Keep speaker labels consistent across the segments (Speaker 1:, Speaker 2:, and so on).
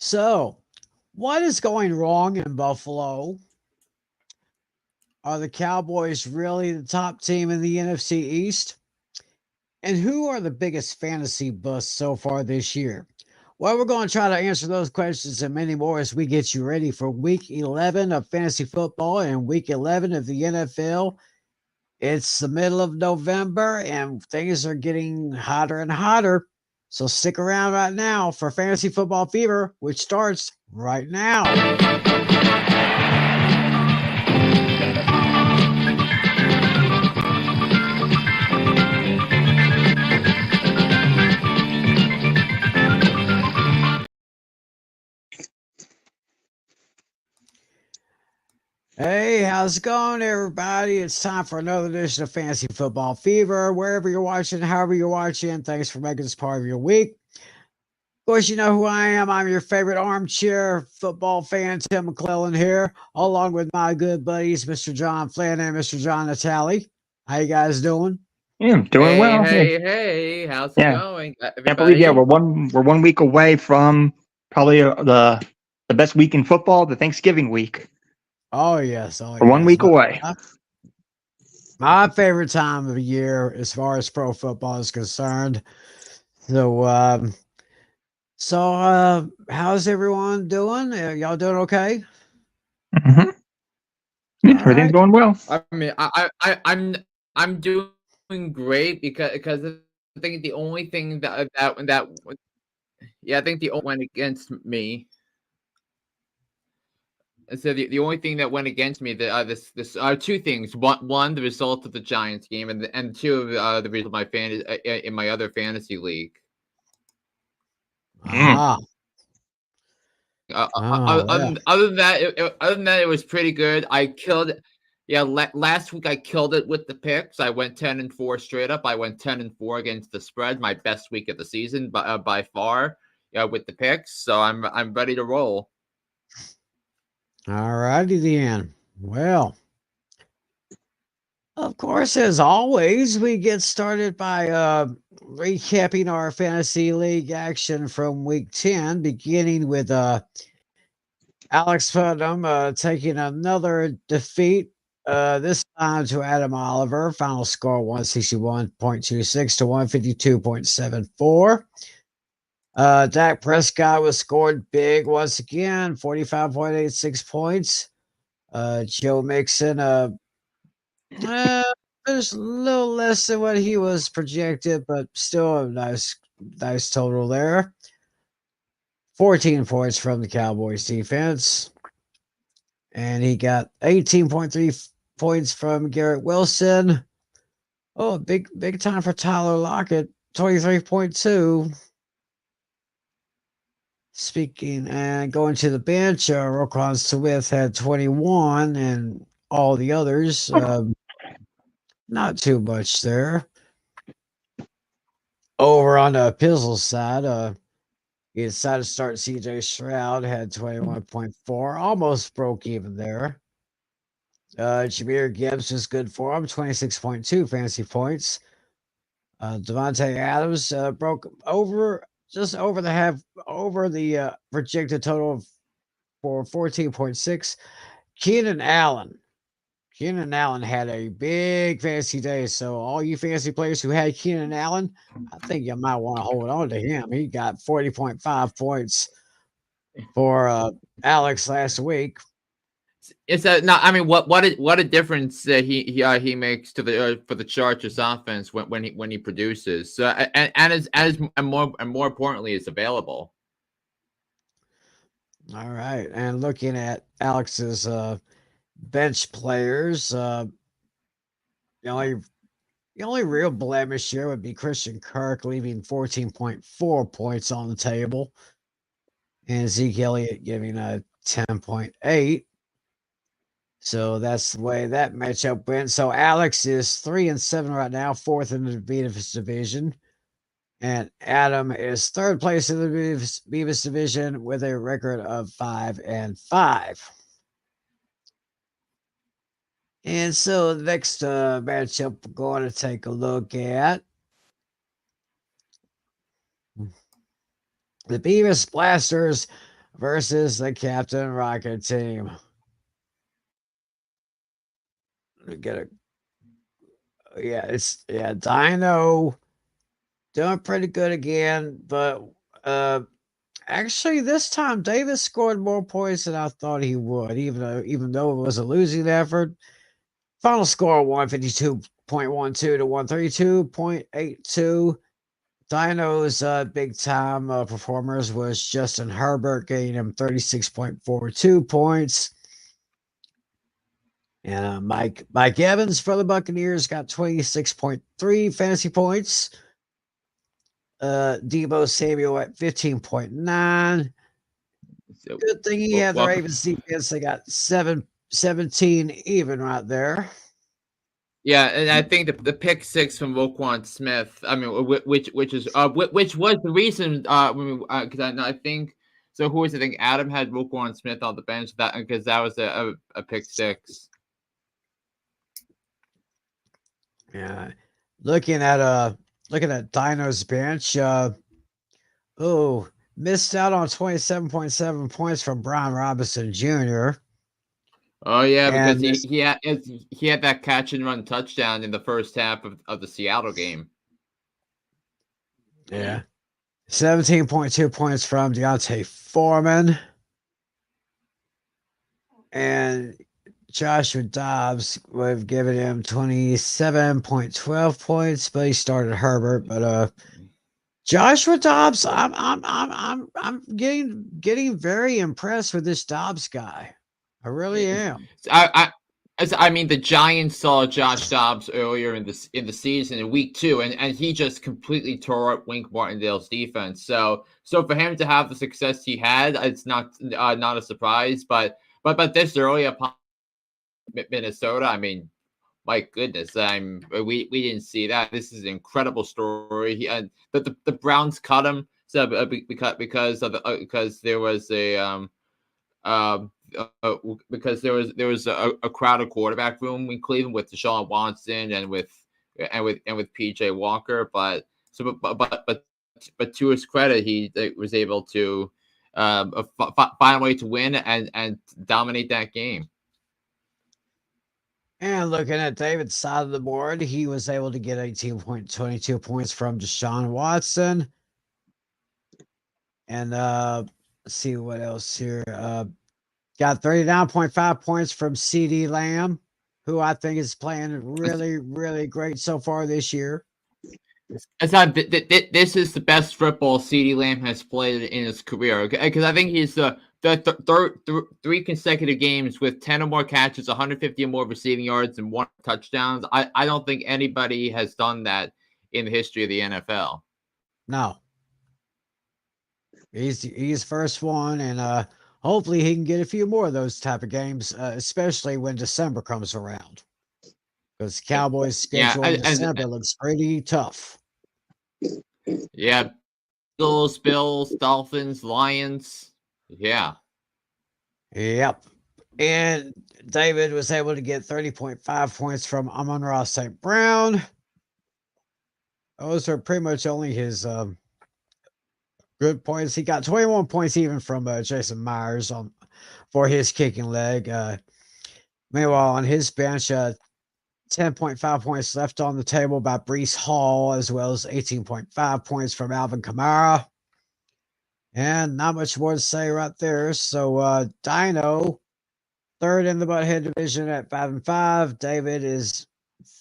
Speaker 1: So, what is going wrong in Buffalo? Are the Cowboys really the top team in the NFC East? And who are the biggest fantasy busts so far this year? Well, we're going to try to answer those questions and many more as we get you ready for week 11 of fantasy football and week 11 of the NFL. It's the middle of November and things are getting hotter and hotter. So stick around right now for Fantasy Football Fever, which starts right now. Hey, how's it going, everybody? It's time for another edition of Fantasy Football Fever. Wherever you're watching, however you're watching, thanks for making this part of your week. Of course, you know who I am. I'm your favorite armchair football fan, Tim McClellan here, along with my good buddies, Mr. John Flynn and Mr. John Natale. How you guys doing?
Speaker 2: Yeah, I'm doing well.
Speaker 3: Hey, how's it going,
Speaker 2: Can't believe
Speaker 3: everybody?
Speaker 2: we're 1 week away from probably the best week in football, the Thanksgiving week.
Speaker 1: Oh yes,
Speaker 2: We're 1 week away.
Speaker 1: My favorite time of the year, as far as pro football is concerned. So, how's everyone doing? Y'all doing okay?
Speaker 2: Mm-hmm. Yeah, everything's going well.
Speaker 3: I mean, I'm doing great because I think the only thing that I think the only went against me. So the only thing that went against me this two things. One, the result of the Giants game, and two, the result of my in my other fantasy league.
Speaker 1: Ah.
Speaker 3: Other than that, it was pretty good. I killed. Yeah, last week I killed it with the picks. I went 10-4 straight up. I went 10-4 against the spread. My best week of the season, by far. Yeah, with the picks. So I'm ready to roll.
Speaker 1: All righty then. Well, of course, as always, we get started by recapping our fantasy league action from week 10, beginning with Alex Putnam taking another defeat, this time to Adam Oliver. Final score 161.26 to 152.74. Dak Prescott was scored big once again, 45.86 points. Joe Mixon, just a little less than what he was projected, but still a nice total there. 14 points from the Cowboys defense. And he got 18.3 points from Garrett Wilson. Oh, big time for Tyler Lockett, 23.2. Speaking and going to the bench, Roquan Smith had 21, and all the others, not too much there. Over on the Pizzle's side, he decided to start CJ Stroud, had 21.4, almost broke even there. Jameer Gibbs was good for him, 26.2 fantasy points. Devontae Adams broke just over the projected total for 14.6. Keenan Allen had a big fantasy day. So all you fantasy players who had Keenan Allen, I think you might want to hold on to him. He got 40.5 points for Alex last week.
Speaker 3: It's what a difference he makes to the for the Chargers offense when he produces. And more importantly, is available.
Speaker 1: All right, and looking at Alex's bench players, the only real blemish here would be Christian Kirk, leaving 14.4 points on the table, and Zeke Elliott giving a 10.8. So that's the way that matchup went. So Alex is 3-7 right now, fourth in the Beavis division. And Adam is third place in the Beavis division with a record of 5-5. And so the next matchup we're going to take a look at. The Beavis Blasters versus the Captain Rocket team. Get a Dino doing pretty good again, but actually this time Davis scored more points than I thought he would, even though it was a losing effort. Final score 152.12 to 132.82. Dino's big time performers was Justin Herbert, getting him 36.42 points. And Mike Evans for the Buccaneers got 26.3 fantasy points. Debo Samuel at 15.9. Good thing he had the Ravens defense. They got 17 even right there.
Speaker 3: Yeah, and I think the pick six from Roquan Smith. I mean, which was the reason. Because I think so. Who was I think Adam had Roquan Smith on the bench because that was a pick six.
Speaker 1: Yeah, looking at Dino's bench. Missed out on 27.7 points from Brian Robinson Jr.
Speaker 3: Oh yeah, because he had that catch and run touchdown in the first half of the Seattle game.
Speaker 1: Yeah. 17.2 points from Deontay Foreman. And Joshua Dobbs would have given him 27.12 points, but he started Herbert. But Joshua Dobbs, I'm getting very impressed with this Dobbs guy. I really am.
Speaker 3: I mean, the Giants saw Josh Dobbs earlier in the season in week 2, and he just completely tore up Wink Martindale's defense. So for him to have the success he had, it's not a surprise. But this early upon Minnesota, I mean, my goodness, we didn't see that. This is an incredible story. The Browns cut him because there was a because there was a crowded quarterback room in Cleveland with Deshaun Watson and with PJ Walker, but to his credit, he was able to find a way to win and dominate that game.
Speaker 1: And looking at David's side of the board, he was able to get 18.22 points from Deshaun Watson. And let's see what else here. Got 39.5 points from CD Lamb, who I think is playing really, really great so far this year.
Speaker 3: This is the best football CD Lamb has played in his career, because I think he's the three consecutive games with 10 or more catches, 150 or more receiving yards, and 1 touchdowns. I don't think anybody has done that in the history of the NFL.
Speaker 1: No. He's first one, and hopefully he can get a few more of those type of games, especially when December comes around. Because Cowboys' schedule in December looks pretty tough.
Speaker 3: Yeah. Eagles, Bills, Dolphins, Lions. Yeah.
Speaker 1: Yep. And David was able to get 30.5 points from Amon-Ra St. Brown. Those are pretty much only his good points. He got 21 points even from Jason Myers for his kicking leg. Meanwhile, on his bench, 10.5 points left on the table by Breece Hall, as well as 18.5 points from Alvin Kamara. And not much more to say right there. So Dino, third in the Butthead division at 5-5. David is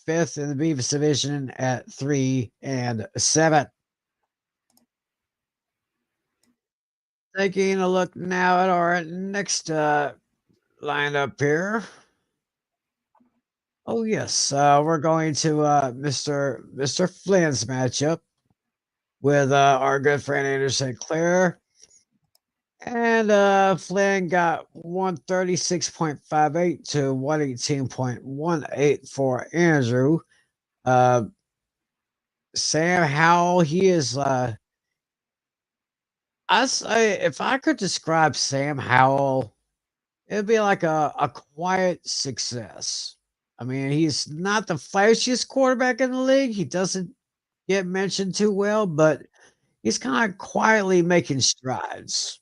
Speaker 1: fifth in the Beavis division at 3-7. Taking a look now at our next lineup here. Oh yes, we're going to Mr. Flynn's matchup with our good friend Andrew St. Clair. And Flynn got 136.58 to 118.18 for Andrew. Sam Howell, he is I say if I could describe Sam Howell, it'd be like a quiet success. I mean, he's not the flashiest quarterback in the league. He doesn't get mentioned too well, but he's kind of quietly making strides.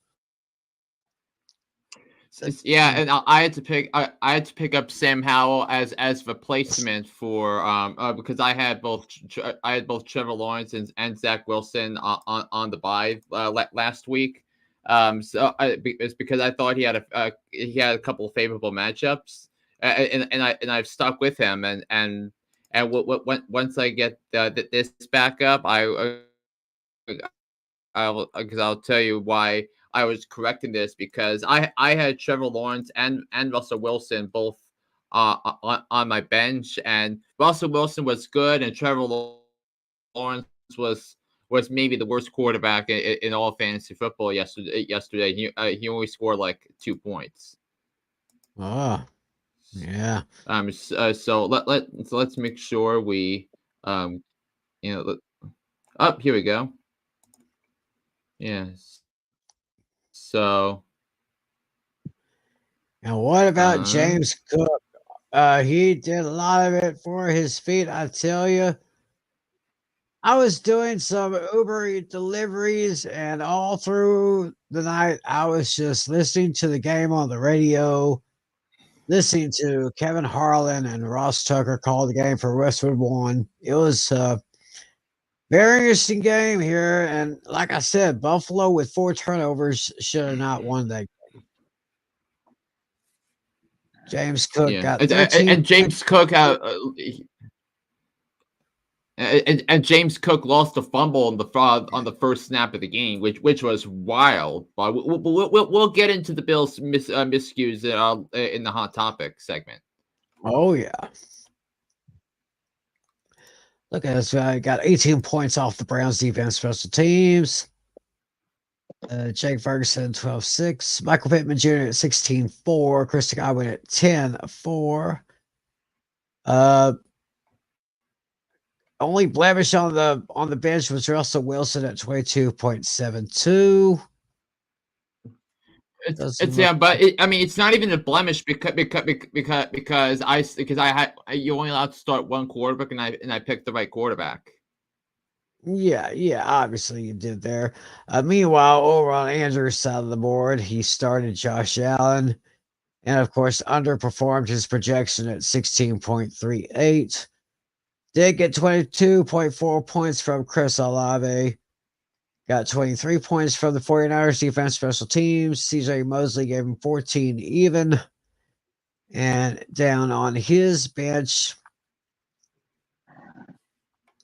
Speaker 3: Yeah, and I had to pick. I had to pick up Sam Howell as replacement for because I had both Trevor Lawrence and Zach Wilson on the bye last week. It's because I thought he had a couple of favorable matchups, and I've stuck with him once I get this back up, I'll tell you why I was correcting this, because I had Trevor Lawrence and Russell Wilson both on my bench, and Russell Wilson was good, and Trevor Lawrence was maybe the worst quarterback in all fantasy football yesterday. He only scored like 2 points.
Speaker 1: Oh, yeah.
Speaker 3: So let's make sure we here we go. Yes. So.
Speaker 1: And what about James Cook? He did a lot of it for his feet, I tell you. I was doing some Uber Eats deliveries, and all through the night, I was just listening to the game on the radio, listening to Kevin Harlan and Ross Tucker call the game for Westwood One. It was a very interesting game here, and like I said, Buffalo with 4 turnovers should have not won that game. James Cook got 13.
Speaker 3: And James Cook and James Cook lost a fumble on the first snap of the game, which was wild. But we'll get into the Bills' miscues in the hot topic segment.
Speaker 1: Oh yeah. Look at this guy. Got 18 points off the Browns defense special teams. Jake Ferguson 12-6. Michael Pittman Jr. at 16-4. Chris Godwin at 10-4. Only blemish on the bench was Russell Wilson at 22.72.
Speaker 3: It's not even a blemish because you only allowed to start one quarterback, and I picked the right quarterback.
Speaker 1: Yeah, obviously you did there. Meanwhile, over on Andrew's side of the board, he started Josh Allen, and of course underperformed his projection at 16.38. Did get 22.4 points from Chris Olave. Got 23 points from the 49ers defense special teams. CJ Mosley gave him 14 even. And down on his bench,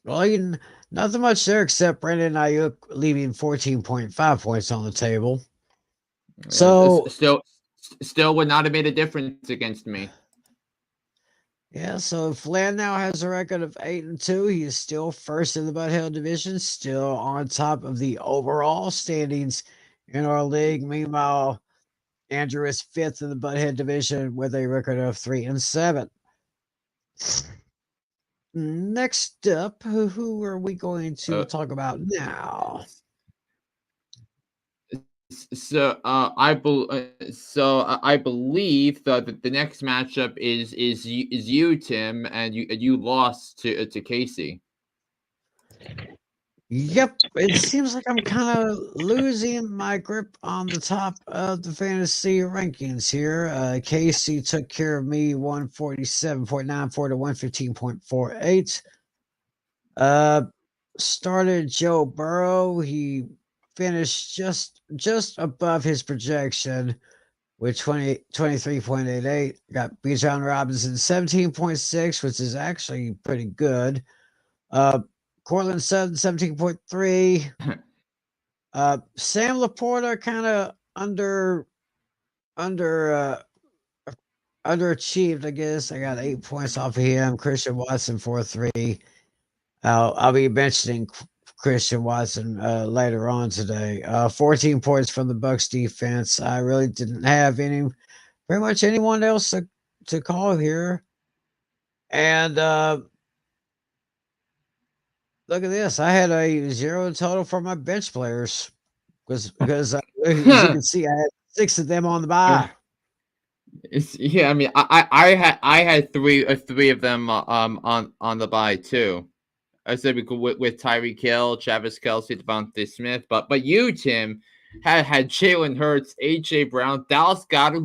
Speaker 1: well, nothing much there except Brandon Ayuk leaving 14.5 points on the table. So
Speaker 3: still would not have made a difference against me.
Speaker 1: Yeah, so Flynn now has a record of 8-2. He is still first in the Butthead division, still on top of the overall standings in our league. Meanwhile, Andrew is fifth in the Butthead division with a record of 3-7. Next up, who are we going to talk about now?
Speaker 3: So I believe that the next matchup is you, Tim, and you lost to Casey.
Speaker 1: Yep, it seems like I'm kind of losing my grip on the top of the fantasy rankings here. Casey took care of me 147.94 to 115.48. Started Joe Burrow. He finished just above his projection with 23.88. Got Bijan Robinson 17.6, which is actually pretty good. Cortland Sutton 17.3. Sam Laporta kind of underachieved, I guess. I got 8 points off of him. Christian Watson 4.3. I'll be mentioning Christian Watson later on today. 14 points from the Bucs defense. I really didn't have pretty much anyone else to call here. And look at this. I had a 0 total for my bench players because as you can see, I had 6 of them on the bye.
Speaker 3: Yeah, I mean, I had three of them on the bye too. I said we could with Tyreek Hill, Travis Kelce, Devontae Smith, but you, Tim, had Jalen Hurts, AJ Brown, Dallas Goedert,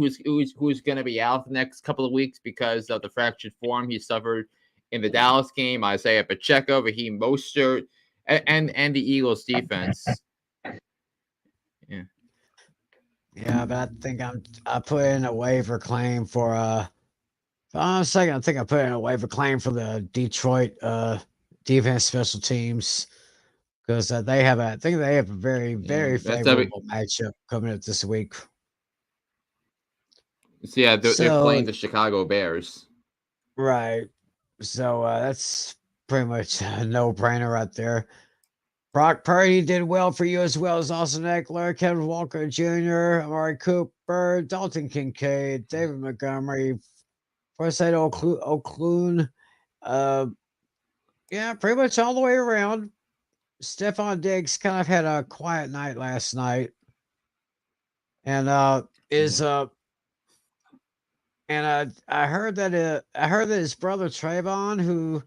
Speaker 3: who's going to be out the next couple of weeks because of the fractured form he suffered in the Dallas game. Isaiah Pacheco, Raheem Mostert, and the Eagles defense. Yeah.
Speaker 1: Yeah, but I think I put in a waiver claim for I'm second. I think I put in a waiver claim for the Detroit defense special teams because I think they have a very favorable matchup coming up this week.
Speaker 3: So yeah, they're playing the Chicago Bears.
Speaker 1: Right. So that's pretty much a no-brainer right there. Brock Purdy did well for you as well as Austin Eckler, Kevin Walker Jr., Amari Cooper, Dalton Kincaid, David Montgomery, Forsett O'Cloon. Yeah, pretty much all the way around. Stephon Diggs kind of had a quiet night last night. And I heard that his brother Trayvon, who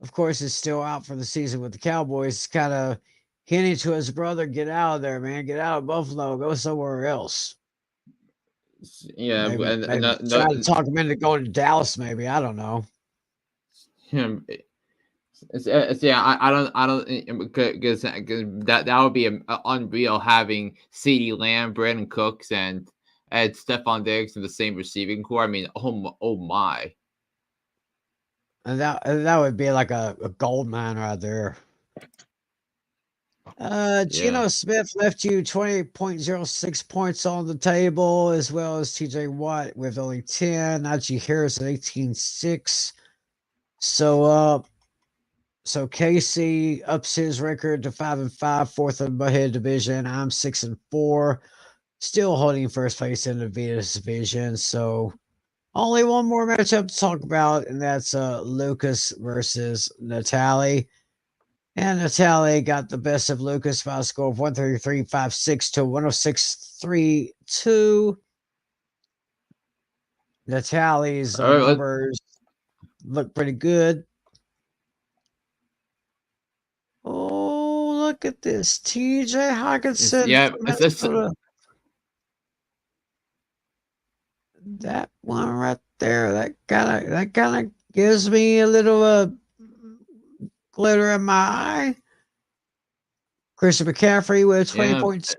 Speaker 1: of course is still out for the season with the Cowboys, kind of hinting to his brother, get out of there, man, get out of Buffalo, go somewhere else.
Speaker 3: Yeah,
Speaker 1: maybe try to talk him into going to Dallas, maybe. I don't know.
Speaker 3: I don't because that would be unreal having CeeDee Lamb, Brandon Cooks, and Stephon Diggs in the same receiving core. I mean, oh my.
Speaker 1: And that would be like a gold mine right there. Geno Smith left you 20.06 points on the table, as well as TJ Watt with only 10. Najee Harris at 18.6. So Casey ups his record to 5-5, fourth in the head division. I'm 6-4, still holding first place in the Venus division. So only one more matchup to talk about, and that's Lucas versus Natale. And Natale got the best of Lucas by a score of 133.56 to 106.32. Natale's numbers look pretty good. Oh, look at this. TJ Hawkinson.
Speaker 3: Yeah,
Speaker 1: that one right there. That kind of gives me a little glitter in my eye. Christian McCaffrey with 20.2.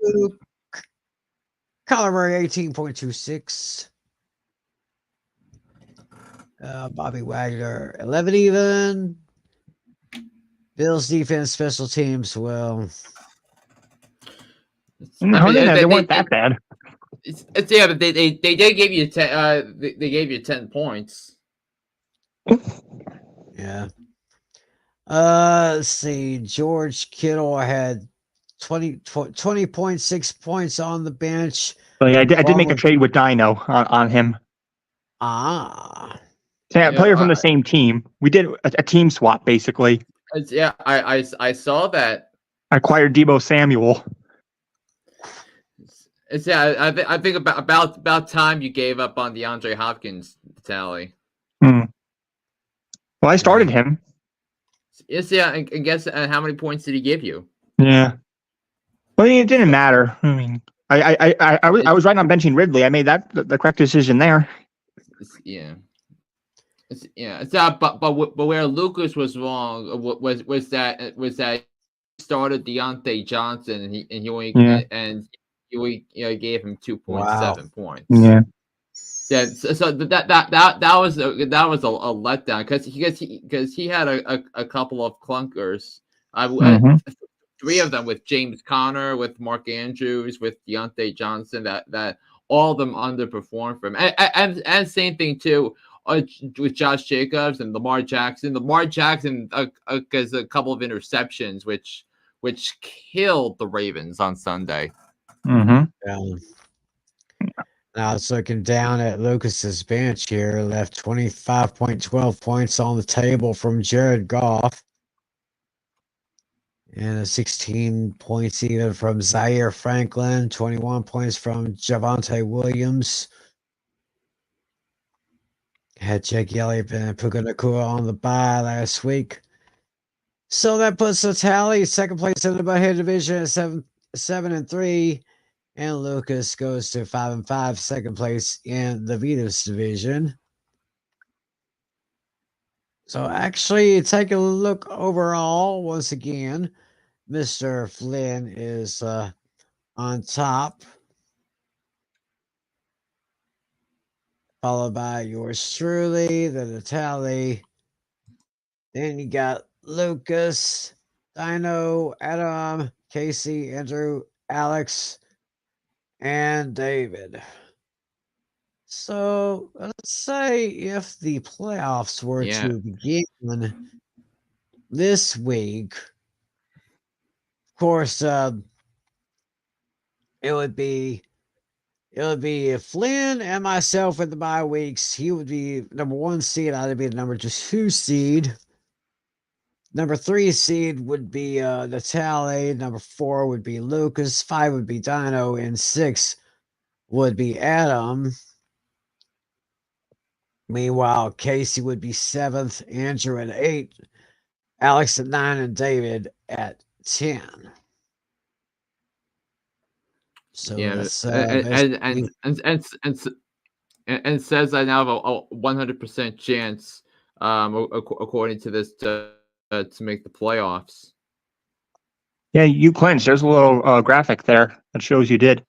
Speaker 1: Kyler Murray 18.26. Bobby Wagner 11 even. Bills defense, special teams. Well,
Speaker 2: they weren't that bad.
Speaker 3: But they did give you 10. They gave you 10 points.
Speaker 1: Yeah. Let's see. George Kittle had 20.6 points on the bench.
Speaker 2: But yeah, I did make a trade with Dino on him. Player from the same team. We did a team swap basically.
Speaker 3: Yeah, I saw that.
Speaker 2: I acquired Deebo Samuel.
Speaker 3: I think about time you gave up on DeAndre Hopkins, Tally.
Speaker 2: Well, I started him.
Speaker 3: I guess how many points did he give you?
Speaker 2: Yeah. Well, it didn't matter. I mean, I was right on benching Ridley. I made that the correct decision there.
Speaker 3: But where Lucas was wrong was that started Deontay Johnson and he only gave him 2.7 points.
Speaker 2: Yeah.
Speaker 3: Yeah, so that was a letdown because he had a couple of clunkers. Three of them with James Conner, with Mark Andrews, with Deontay Johnson. That all of them underperformed for him, and same thing too with Josh Jacobs and Lamar Jackson. Lamar Jackson has a couple of interceptions, which killed the Ravens on Sunday.
Speaker 1: Now I was looking down at Lucas's bench here, left 25.12 points on the table from Jared Goff. And 16 points even from Zaire Franklin, 21 points from Javonte Williams. Had Jake Elliott and Puka Nacua on the bye last week. So that puts the tally second place in the Buckhead division at 7-3. And Lucas goes to 5-5, second place in the Venus division. So actually, take a look overall. Once again, Mr. Flynn is on top, followed by yours truly, the Natale. Then you got Lucas, Dino, Adam, Casey, Andrew, Alex, and David. So let's say if the playoffs were
Speaker 3: Yeah.
Speaker 1: to begin this week, of course, it would be Flynn and myself in the bye weeks. He would be number 1 seed. I'd be the number 2 seed. Number 3 seed would be Natale. Number 4 would be Lucas. 5 would be Dino, and 6 would be Adam. Meanwhile, Casey would be 7th, Andrew at 8, Alex at 9, and David at 10. So
Speaker 3: Yeah,
Speaker 1: that's
Speaker 3: and says I now have a 100% chance, according to this, to make the playoffs.
Speaker 2: Yeah, you clinched. There's a little graphic there that shows you did.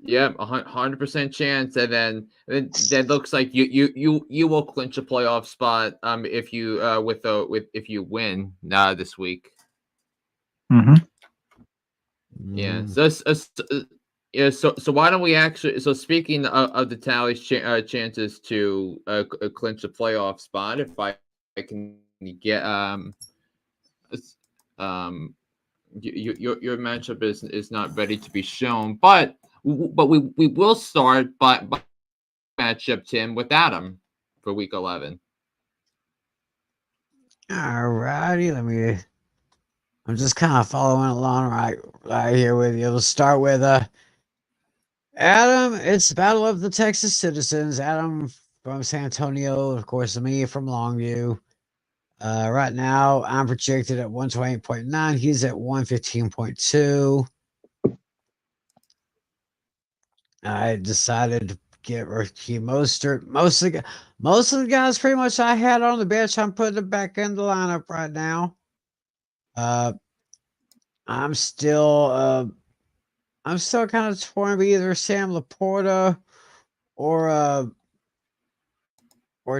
Speaker 3: Yeah, 100% chance, and then that looks like you will clinch a playoff spot if you if you win this week.
Speaker 2: Mm-hmm.
Speaker 3: Yeah. So why don't we actually? So speaking of the tally's chances to clinch a playoff spot, if I can get your matchup is not ready to be shown, but we will start by matchup, Tim, with Adam for week 11.
Speaker 1: all righty. I'm just kind of following along right here with you. We'll start with Adam. It's the Battle of the Texas Citizens. Adam from San Antonio, of course, me from Longview. Right now, I'm projected at 128.9. He's at 115.2. I decided to get Ricky Mostert. Most of the guys pretty much I had on the bench, I'm putting them back in the lineup right now. I'm still kind of torn with either Sam Laporta or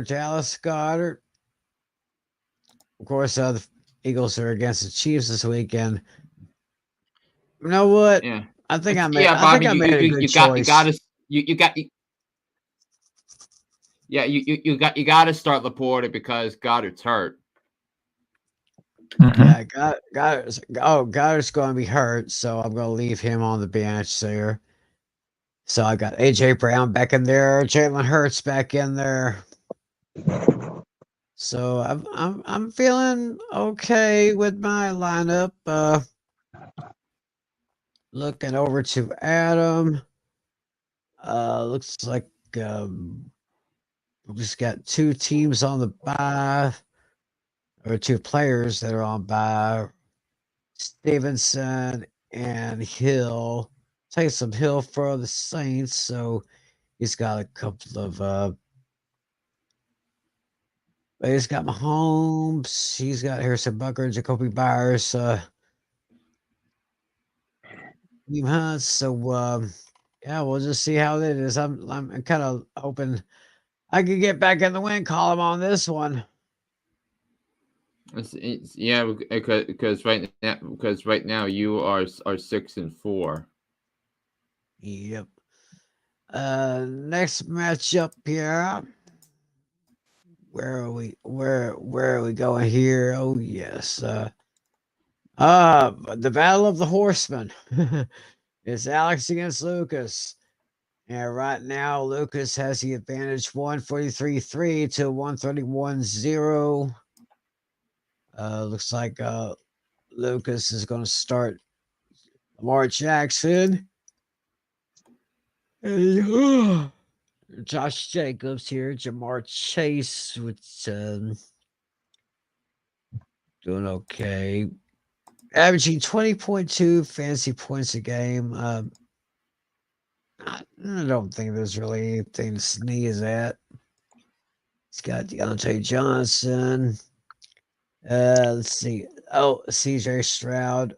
Speaker 1: Dallas Goddard. Of course, the Eagles are against the Chiefs this weekend. You know what?
Speaker 3: Yeah.
Speaker 1: I think I
Speaker 3: Bobby,
Speaker 1: made a good choice.
Speaker 3: You got to start Laporta because Goddard's hurt.
Speaker 2: Mm-hmm.
Speaker 1: Yeah, Goddard's going to be hurt, so I'm going to leave him on the bench there. So I got AJ Brown back in there, Jalen Hurts back in there. So I'm feeling okay with my lineup. Looking over to Adam. Looks like we just got 2 teams on the bye, or 2 players that are on bye. Stevenson and Hill. Take some Hill for the Saints, so he's got a couple of he's got Mahomes, he's got Harrison Butker, Jacoby Byers, Hunt. So yeah, we'll just see how it is. I'm kind of hoping I could get back in the win column on this one.
Speaker 3: Yeah, because right now you are 6-4.
Speaker 1: Yep. Next matchup here. Where are we? Where are we going here? Oh yes. The Battle of the Horsemen. It's Alex against Lucas. And right now, Lucas has the advantage 143.3 to 131.0. Looks like Lucas is going to start Lamar Jackson. And, Josh Jacobs here, Jamar Chase with doing okay. Averaging 20.2 fantasy points a game. I don't think there's really anything to sneeze at. He's got Deontay Johnson. Let's see. Oh, CJ Stroud.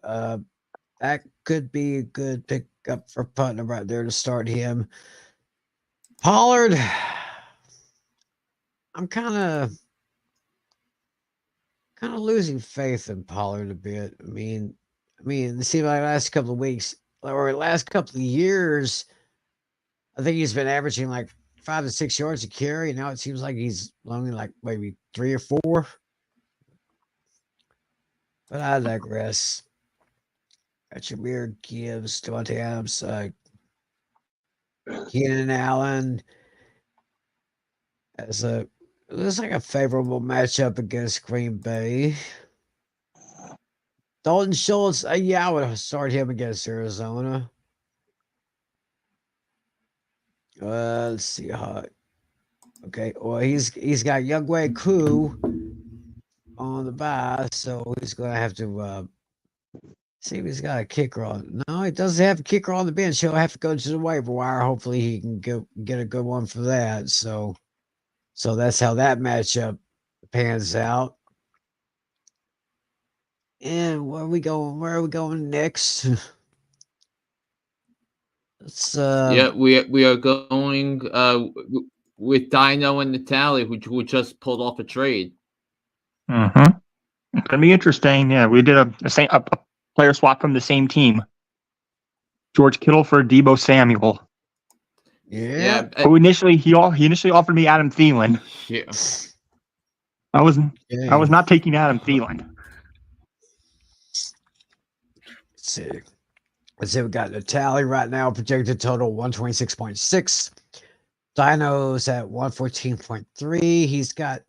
Speaker 1: That could be a good pickup for Putnam right there to start him. Pollard. I'm kind of losing faith in Pollard a bit. I mean, it seems like the last couple of weeks or last couple of years, I think he's been averaging like 5 to 6 yards a carry. Now it seems like he's only like maybe 3 or 4. But I digress. Got Jameer Gibbs, Devontae Adams, Keenan Allen as looks like a favorable matchup against Green Bay. Dalton Schultz, yeah, I would start him against Arizona. Let's see how. Okay, well he's got Younghoe Koo on the bye, so he's gonna have to see if he's got a kicker on. No, he doesn't have a kicker on the bench. He'll have to go to the waiver wire. Hopefully, he can get a good one for that. So that's how that matchup pans out. And where are we going? Where are we going next? Let's
Speaker 3: Yeah, we are going with Dino and Natale, who just pulled off a trade.
Speaker 2: Mm-hmm. It's gonna be interesting. Yeah, we did a player swap from the same team. George Kittle for Deebo Samuel.
Speaker 1: Yeah.
Speaker 2: Who initially he initially offered me Adam Thielen.
Speaker 3: Yeah.
Speaker 2: I was not taking Adam Thielen.
Speaker 1: Let's see. We got Natale right now, projected total 126.6. Dino's at 114.3. He's got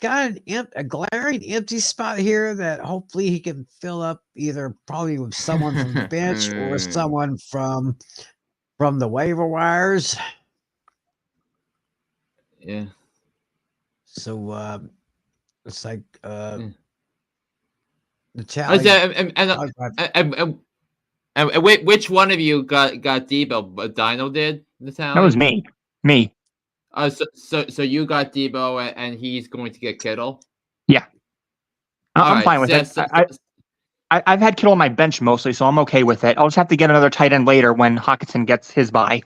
Speaker 1: a glaring empty spot here that hopefully he can fill up either probably with someone from the bench or someone from the waiver wires.
Speaker 3: Yeah.
Speaker 1: So it's like
Speaker 3: Natale. And which one of you got Debo? Dino did, Natale?
Speaker 2: That was me.
Speaker 3: So you got Debo, and he's going to get Kittle.
Speaker 2: Yeah, I'm
Speaker 3: right,
Speaker 2: fine with it. I've had Kittle on my bench mostly, so I'm okay with it. I'll just have to get another tight end later when Hockenson gets his bye.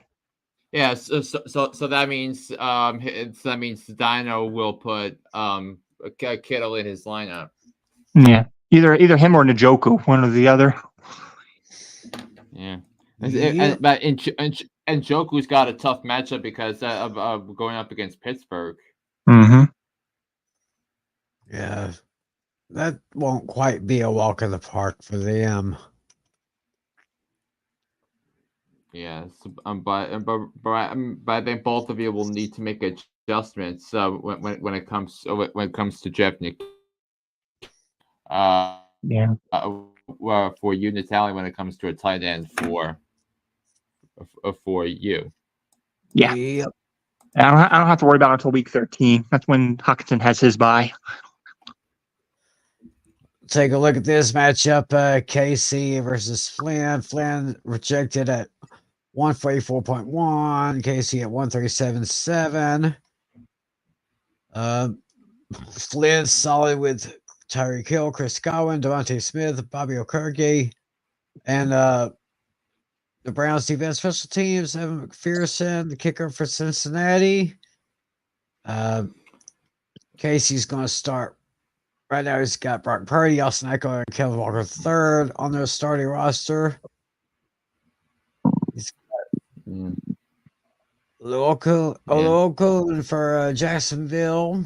Speaker 3: Yeah, so that means Dino will put Kittle in his lineup.
Speaker 2: Yeah, either him or Njoku, one or the other.
Speaker 3: Yeah, but Njoku's got a tough matchup because of going up against Pittsburgh.
Speaker 2: Mm-hmm.
Speaker 1: Yeah, that won't quite be a walk in the park for them.
Speaker 3: Yes, but I think both of you will need to make adjustments when it comes to Jeff Nick.
Speaker 2: Yeah.
Speaker 3: For you, Natale, when it comes to a tight end for you.
Speaker 2: Yeah.
Speaker 1: Yep.
Speaker 2: I don't have to worry about it until week 13. That's when Hockenson has his bye.
Speaker 1: Take a look at this matchup. KC versus Flynn. Flynn rejected at 144.1. KC at 137.7. Flynn solid with Tyreek Hill, Chris Godwin, Devontae Smith, Bobby Okereke, and the Browns defense special teams, Evan McPherson, the kicker for Cincinnati. Casey's going to start. Right now, he's got Brock Purdy, Austin Eckler, and Kevin Walker III on their starting roster. He's got Loco for Jacksonville.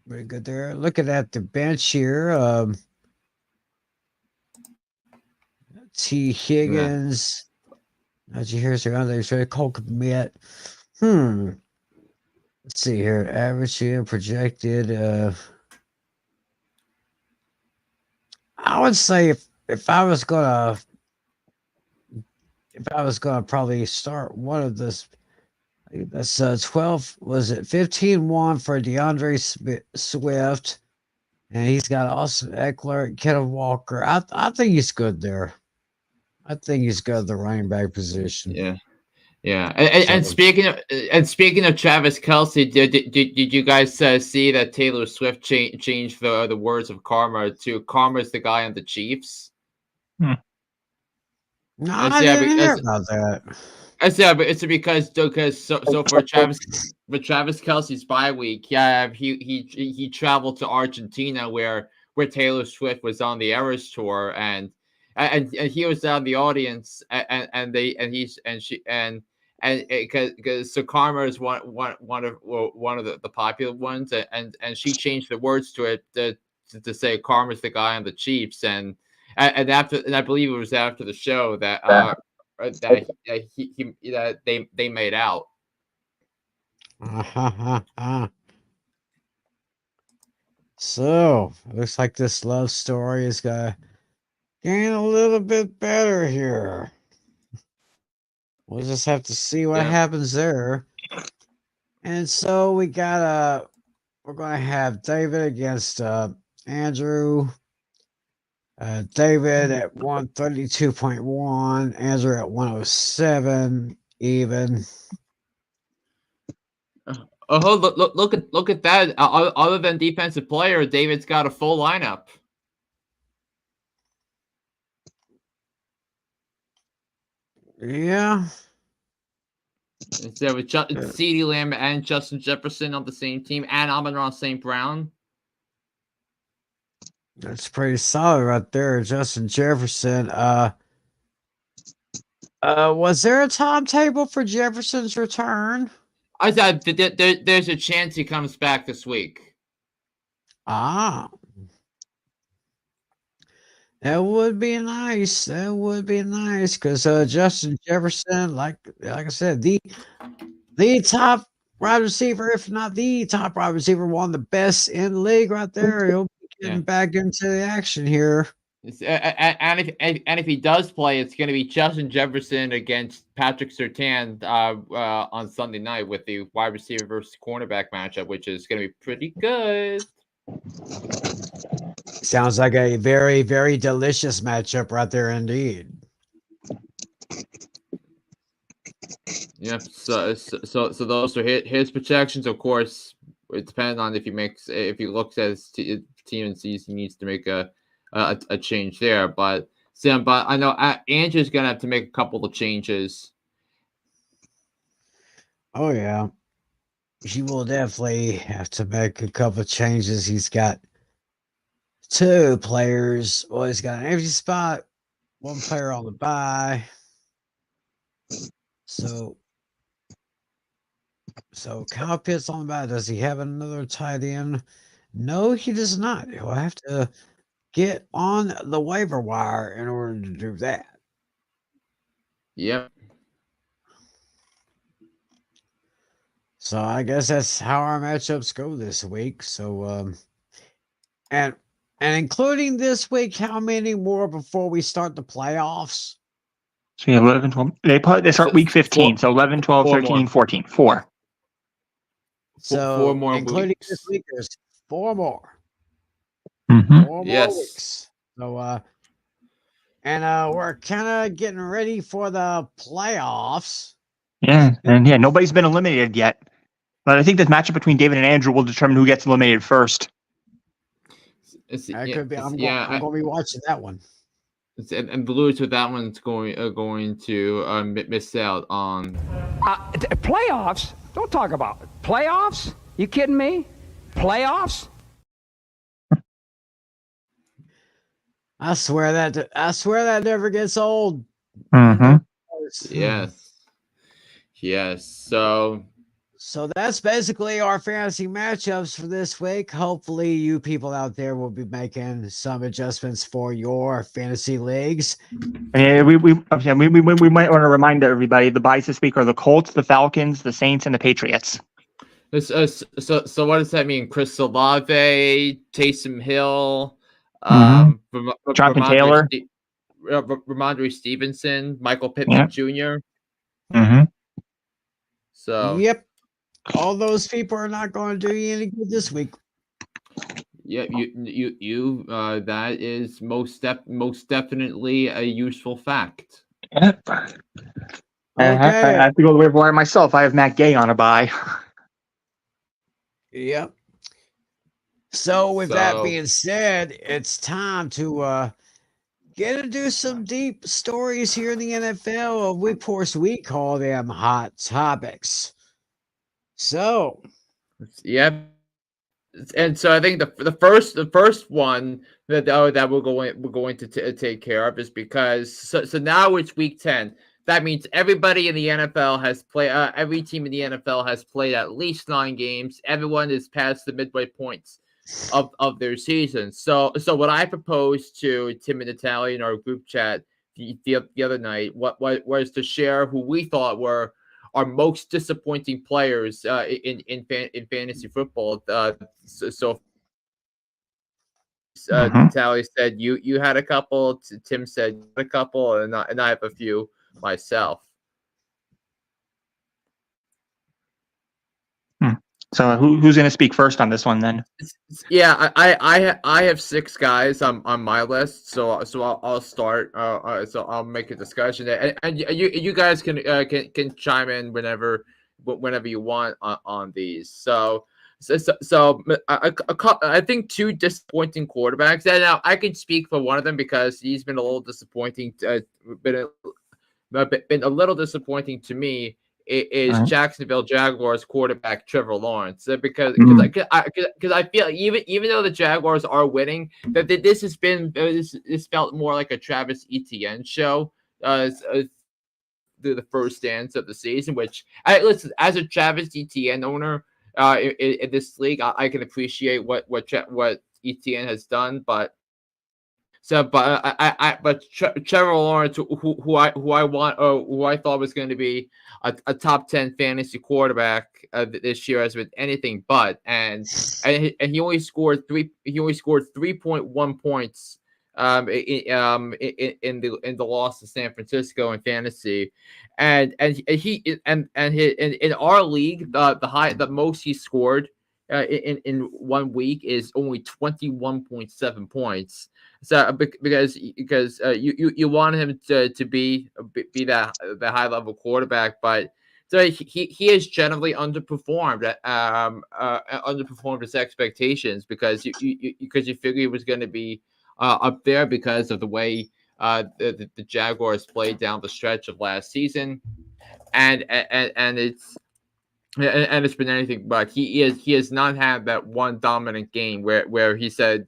Speaker 1: Very good there. Looking at the bench here. T. Higgins. How'd you hear Sir Cole commit? Let's see here. Average here projected. I would say if I was gonna probably start one of this, that's 12. Was it 15-1 for DeAndre Swift? And he's got Austin Eckler, Kenneth Walker. I think he's good there. I think he's good at the running back position.
Speaker 3: Yeah. Yeah, and speaking of Travis Kelce, did you guys see that Taylor Swift changed the words of karma to "Karma's the guy on the Chiefs"?
Speaker 1: No, I didn't hear about that.
Speaker 3: But it's because for Travis Kelce's bye week, he traveled to Argentina where Taylor Swift was on the Eras tour and he was down the audience and because so Karma is one of the popular ones and she changed the words to it to say Karma's the guy on the Chiefs and I believe it was after the show that they made out.
Speaker 1: So it looks like this love story is gonna get a little bit better here. We'll just have to see what happens there. And so we're gonna have David against Andrew. David at 132.1, Andrew at 107, even.
Speaker 3: Oh, look at that! Other than defensive player, David's got a full lineup.
Speaker 1: Yeah.
Speaker 3: So with CeeDee Lamb and Justin Jefferson on the same team, and Amon-Ra St. Brown.
Speaker 1: That's pretty solid right there, Justin Jefferson. Was there a timetable for Jefferson's return?
Speaker 3: I thought there's a chance he comes back this week.
Speaker 1: Ah. That would be nice. That would be nice because Justin Jefferson, like I said, the top wide receiver, if not the top wide receiver, one of the best in the league right there. He'll be getting back into the action here.
Speaker 3: And if he does play, it's going to be Justin Jefferson against Patrick Surtain on Sunday night with the wide receiver versus cornerback matchup, which is going to be pretty good.
Speaker 1: Sounds like a very, very delicious matchup right there indeed.
Speaker 3: Yep. So those are his projections. Of course, it depends on if he looks at his team and sees he needs to make a change there. But I know Andrew's gonna have to make a couple of changes.
Speaker 1: Oh yeah, he will definitely have to make a couple of changes. He's got 2 players. Well, he's got an empty spot, 1 player on the bye. So Kyle Pitts on the bye. Does he have another tight end? No, he does not. He'll have to get on the waiver wire in order to do that.
Speaker 3: Yep.
Speaker 1: So I guess that's how our matchups go this week. So and including this week, how many more before we start the playoffs?
Speaker 2: So 11, 12. They start week 15. So 11, 12, 13, 14. 4.
Speaker 1: So
Speaker 3: 4 more
Speaker 1: including
Speaker 3: weeks.
Speaker 1: this week, there's 4 more.
Speaker 2: Mm-hmm.
Speaker 1: 4 more weeks. So and we're kind of getting ready for the playoffs.
Speaker 2: Yeah, and nobody's been eliminated yet. But I think this matchup between David and Andrew will determine who gets eliminated first.
Speaker 1: Could be. I'm going to be watching that one.
Speaker 3: And Blues with that one's going to miss out on
Speaker 4: playoffs. Don't talk about it. Playoffs. You kidding me? Playoffs.
Speaker 1: I swear that never gets old.
Speaker 2: Mm-hmm.
Speaker 3: Yes.
Speaker 1: So that's basically our fantasy matchups for this week. Hopefully you people out there will be making some adjustments for your fantasy leagues.
Speaker 2: Yeah, we might want to remind everybody the buys this week are the Colts, the Falcons, the Saints, and the Patriots.
Speaker 3: So what does that mean? Chris Olave, Taysom Hill,
Speaker 2: Jonathan Taylor,
Speaker 3: Ramondre Stevenson, Michael Pittman Jr.
Speaker 2: Mm-hmm.
Speaker 1: So yep. All those people are not going to do you any good this week.
Speaker 3: Yeah, that is most definitely a useful fact.
Speaker 2: Yep. I
Speaker 1: Okay.
Speaker 2: have to go the waiver wire myself. I have Matt Gay on a bye.
Speaker 1: Yep. So with that
Speaker 3: So
Speaker 1: being said, it's time to get into some deep stories here in the NFL. Of course, we call them hot topics. So
Speaker 3: yeah, and so I think the first one that we're going to take care of is because so now it's week 10. That means everybody in the NFL has played. Every team in the NFL has played at least 9 games. Everyone is past the midway points of their season. So what I proposed to Tim and Natale in our group chat the other night was to share who we thought were our most disappointing players in fantasy football.
Speaker 2: Mhm.
Speaker 3: Natale said you had a couple. Tim said you had a couple, and I have a few myself.
Speaker 2: So who's going to speak first on this one then?
Speaker 3: Yeah, I have 6 guys on my list, so I'll start. So I'll make a discussion, and you guys can chime in whenever you want on these. I think 2 disappointing quarterbacks. And now I can speak for one of them because he's been a little disappointing. Been a little disappointing to me is
Speaker 2: All right.
Speaker 3: Jacksonville Jaguars quarterback Trevor Lawrence because
Speaker 2: Mm.
Speaker 3: I feel even though the Jaguars are winning, that this has been this felt more like a Travis Etienne show through the first stance of the season. Which listen, as a Travis Etienne owner in this league, I can appreciate what Etienne has done, but. So, but Trevor Lawrence, who I want, who I thought was going to be a top 10 fantasy quarterback this year, has been anything but, and he only scored 3.1 points in the loss to San Francisco in fantasy, in our league the most he scored in 1 week is only 21.7 points. So because you want him to be that the high level quarterback, but so he has generally underperformed underperformed his expectations because you figure he was going to be up there because of the way the Jaguars played down the stretch of last season, and it's been anything but. He has not had that one dominant game where he said,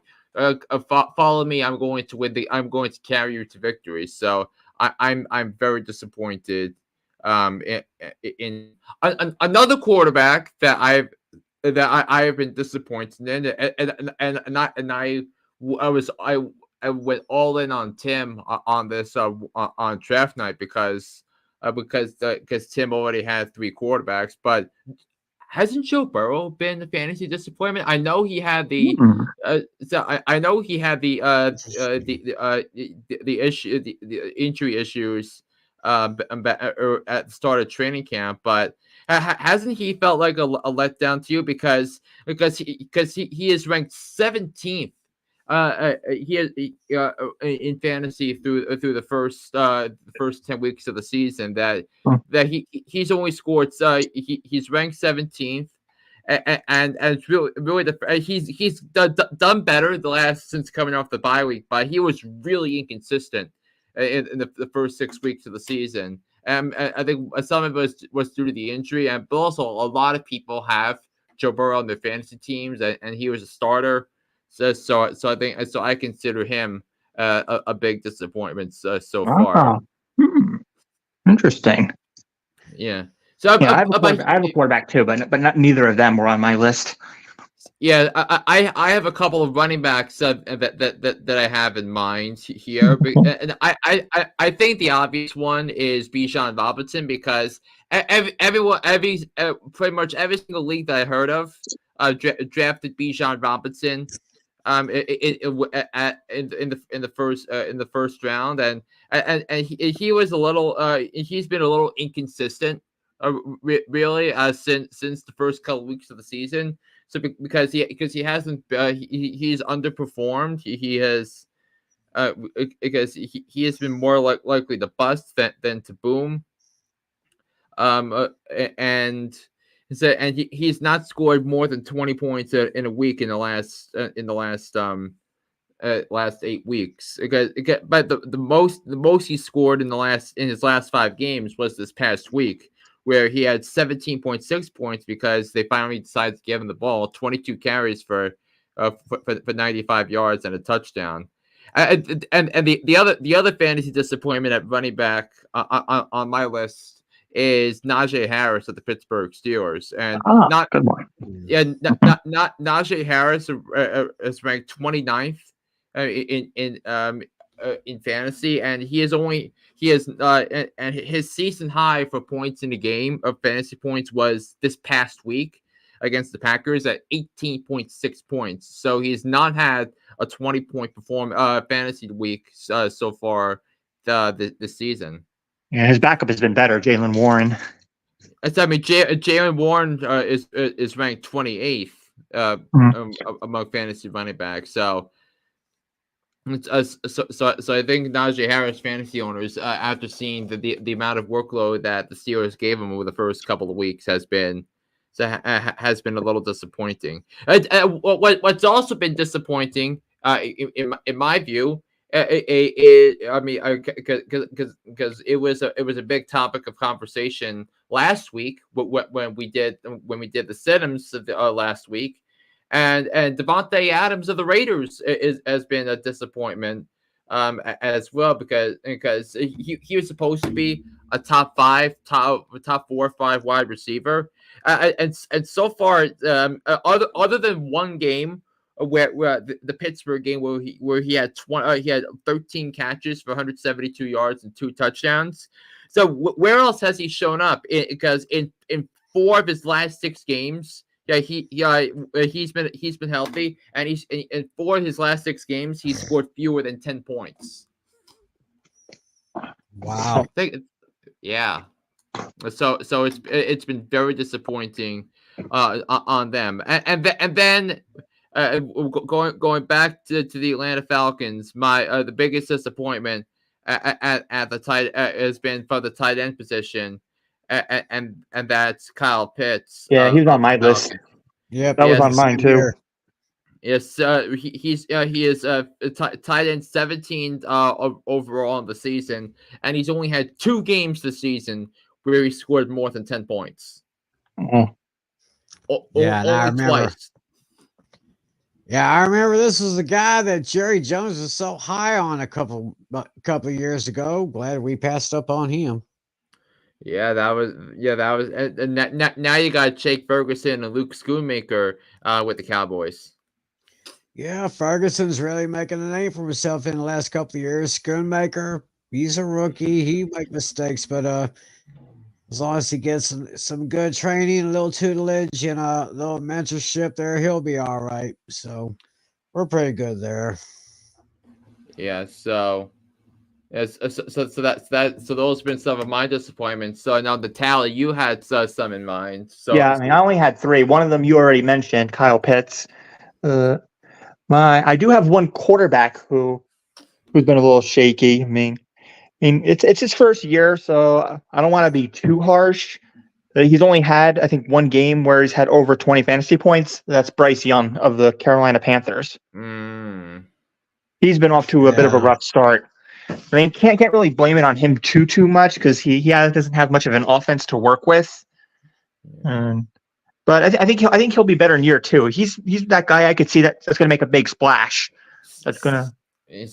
Speaker 3: follow me, I'm going to carry you to victory. So I'm very disappointed in another quarterback that I have been disappointed in, I went all in on Tim on this on draft night because Tim already had 3 quarterbacks. But hasn't Joe Burrow been a fantasy disappointment? I know he had the I know he had the issue the injury issues at the start of training camp, but hasn't he felt like a letdown to you because he is ranked 17th in fantasy through the first 10 weeks of the season that he's only scored he's ranked 17th and it's really he's done better since coming off the bye week, but he was really inconsistent in the first 6 weeks of the season. And I think some of it was due to the injury, but also a lot of people have Joe Burrow on their fantasy teams, and he was a starter. So I think I consider him a big disappointment so far.
Speaker 2: Interesting.
Speaker 3: Yeah. So
Speaker 2: Yeah, I have a quarterback too, but not neither of them were on my list.
Speaker 3: Yeah, I have a couple of running backs that I have in mind here, and I think the obvious one is Bijan Robinson because pretty much every single league that I heard of drafted Bijan Robinson in the first round, and he was a little he's been a little inconsistent really since the first couple weeks of the season. So because he hasn't he's underperformed. He has because he has been more likely to bust than to boom. And he's not scored more than 20 points in a week in the last last 8 weeks. But the most he scored in his last 5 games was this past week, where he had 17.6 points because they finally decided to give him the ball, 22 carries for 95 yards and a touchdown. And the other fantasy disappointment at running back on my list is Najee Harris of the Pittsburgh Steelers, and
Speaker 2: good one.
Speaker 3: Yeah, not Najee Harris is ranked 29th in fantasy, and he has and his season high for points in the game of fantasy points was this past week against the Packers at 18.6 points. So he's not had a 20-point fantasy week so far this season.
Speaker 2: Yeah, his backup has been better, Jaylen Warren.
Speaker 3: Jaylen Warren is ranked 28th among fantasy running backs. So I think Najee Harris fantasy owners, after seeing the amount of workload that the Steelers gave him over the first couple of weeks, has been a little disappointing. What's also been disappointing, in my view, because it was a big topic of conversation last week when we did the sit-ins last week, and Devontae Adams of the Raiders has been a disappointment as well, because he was supposed to be a top 4 or 5 wide receiver, and so far other than one game, where the Pittsburgh game where he had 13 catches for 172 yards and 2 touchdowns. So where else has he shown up? Because in 4 of his last 6 games, he's been healthy, and in 4 of his last 6 games he scored fewer than 10 points.
Speaker 1: Wow.
Speaker 3: Yeah. So it's been very disappointing on them, and then. Going back to the Atlanta Falcons, the biggest disappointment at the tight has been for the tight end position, and that's Kyle Pitts.
Speaker 2: Yeah, he was on my list.
Speaker 1: Yep,
Speaker 2: that was on mine too.
Speaker 3: Yes, he is tight end 17 overall in the season, and he's only had 2 games this season where he scored more than 10 points.
Speaker 1: I remember.
Speaker 3: Twice.
Speaker 1: Yeah, I remember this was the guy that Jerry Jones was so high on a couple years ago. Glad we passed up on him.
Speaker 3: That was. And now you got Jake Ferguson and Luke Schoonmaker with the Cowboys.
Speaker 1: Yeah, Ferguson's really making a name for himself in the last couple of years. Schoonmaker, he's a rookie. He make mistakes, but as long as he gets some good training, a little tutelage, and a little mentorship there, he'll be all right. So we're pretty good there.
Speaker 3: Yeah. So those have been some of my disappointments. So now, Natale, you had some in mind. So
Speaker 2: yeah, I only had 3. One of them you already mentioned, Kyle Pitts. I do have one quarterback who's been a little shaky. I mean, it's his first year, so I don't want to be too harsh. He's only had, I think, 1 game where he's had over 20 fantasy points. That's Bryce Young of the Carolina Panthers. He's been off to a bit of a rough start. I mean, can't really blame it on him too much, because he doesn't have much of an offense to work with. But I think he'll be better in year 2. He's that guy I could see that's going to make a big splash. That's going to.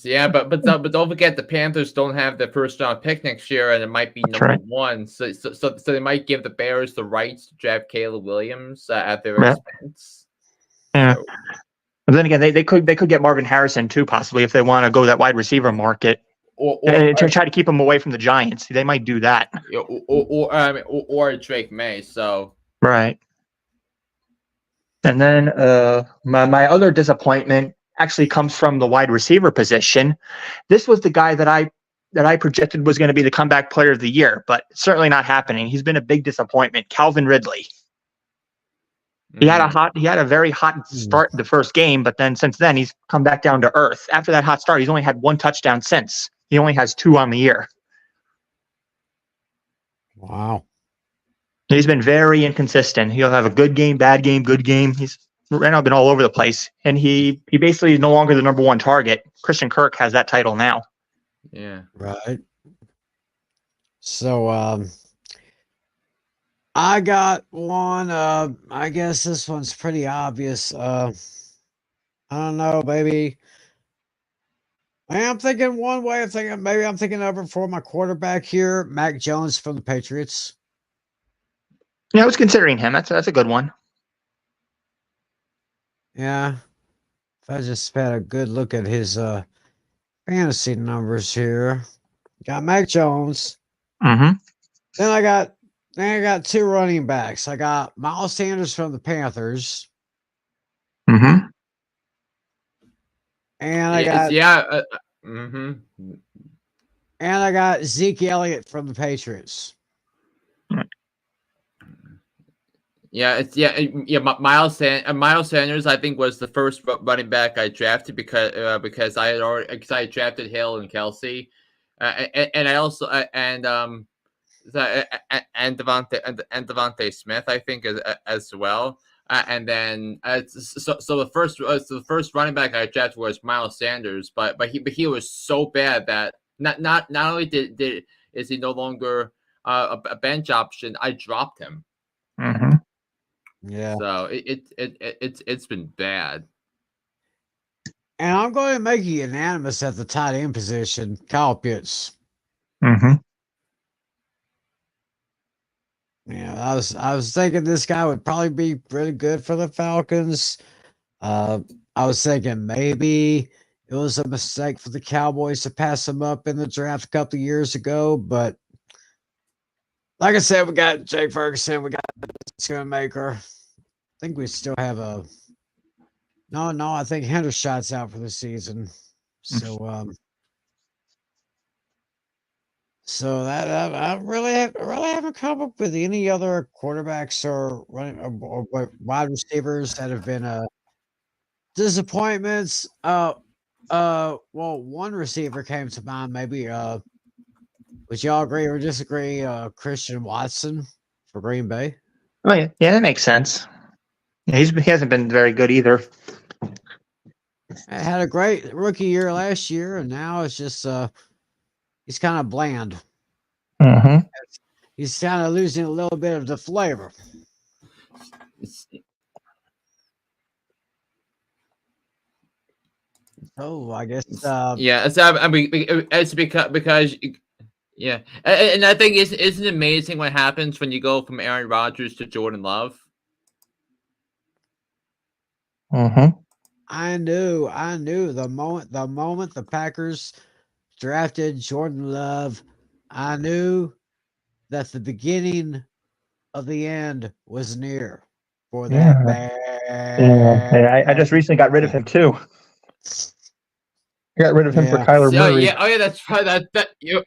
Speaker 3: Yeah, but don't forget the Panthers don't have their first round pick next year, and it might be number 1. So they might give the Bears the rights to draft Caleb Williams at their expense.
Speaker 2: Yeah. So. But then again, they could get Marvin Harrison too, possibly, if they want to go that wide receiver market, or try to keep him away from the Giants. They might do that.
Speaker 3: Or Drake May. So
Speaker 2: right. And then my other disappointment actually comes from the wide receiver position. This was the guy that I projected was going to be the comeback player of the year, but certainly not happening. He's been a big disappointment. Calvin Ridley. He had a very hot start the first game, but then since then he's come back down to earth. After that hot start, he's only had 1 touchdown since. He only has 2 on the year.
Speaker 1: Wow.
Speaker 2: He's been very inconsistent. He'll have a good game, bad game, good game. He's right now been all over the place, and he basically is no longer the number 1 target. Christian Kirk has that title now.
Speaker 3: Yeah.
Speaker 1: Right. So I got one. I guess this one's pretty obvious. I don't know, maybe. I'm thinking one way. I'm thinking over for my quarterback here, Mac Jones from the Patriots.
Speaker 2: Yeah, I was considering him. That's a good one.
Speaker 1: Yeah. If I just had a good look at his fantasy numbers here. Got Mac Jones.
Speaker 2: Mm-hmm.
Speaker 1: Then I got 2 running backs. I got Miles Sanders from the Panthers.
Speaker 2: Mm-hmm.
Speaker 1: And I got
Speaker 3: mm-hmm.
Speaker 1: And I got Zeke Elliott from the Patriots.
Speaker 3: Miles Sanders, I think, was the first running back I drafted because I drafted Hill and Kelsey, and I also and Devontae Smith, I think, as well. And then so the first running back I drafted was Miles Sanders, but he was so bad that not only is he no longer a bench option, I dropped him.
Speaker 2: Mm-hmm.
Speaker 1: Yeah.
Speaker 3: So it's been bad.
Speaker 1: And I'm going to make it unanimous at the tight end position, Kyle Pitts.
Speaker 2: Mm-hmm.
Speaker 1: Yeah, I was thinking this guy would probably be really good for the Falcons. I was thinking maybe it was a mistake for the Cowboys to pass him up in the draft a couple of years ago, but like I said, we got Jake Ferguson, we got Schoonmaker. I think we still have I think Hendershot's out for the season. So that I really haven't come up with any other quarterbacks or running or wide receivers that have been disappointments. Well, one receiver came to mind. Maybe would y'all agree or disagree? Christian Watson for Green Bay.
Speaker 2: Oh yeah, that makes sense. Yeah, he hasn't been very good either.
Speaker 1: Had a great rookie year last year, and now it's just he's kind of bland.
Speaker 2: Mm-hmm.
Speaker 1: He's kind of losing a little bit of the flavor. Oh, I guess.
Speaker 3: It's because yeah, and I think isn't it amazing what happens when you go from Aaron Rodgers to Jordan Love?
Speaker 2: Mm-hmm.
Speaker 1: I knew the moment the Packers drafted Jordan Love, I knew that the beginning of the end was near for that bad.
Speaker 2: Yeah. I just recently got rid of him too. I got rid of him for Kyler Murray.
Speaker 3: Yeah, that's right. That you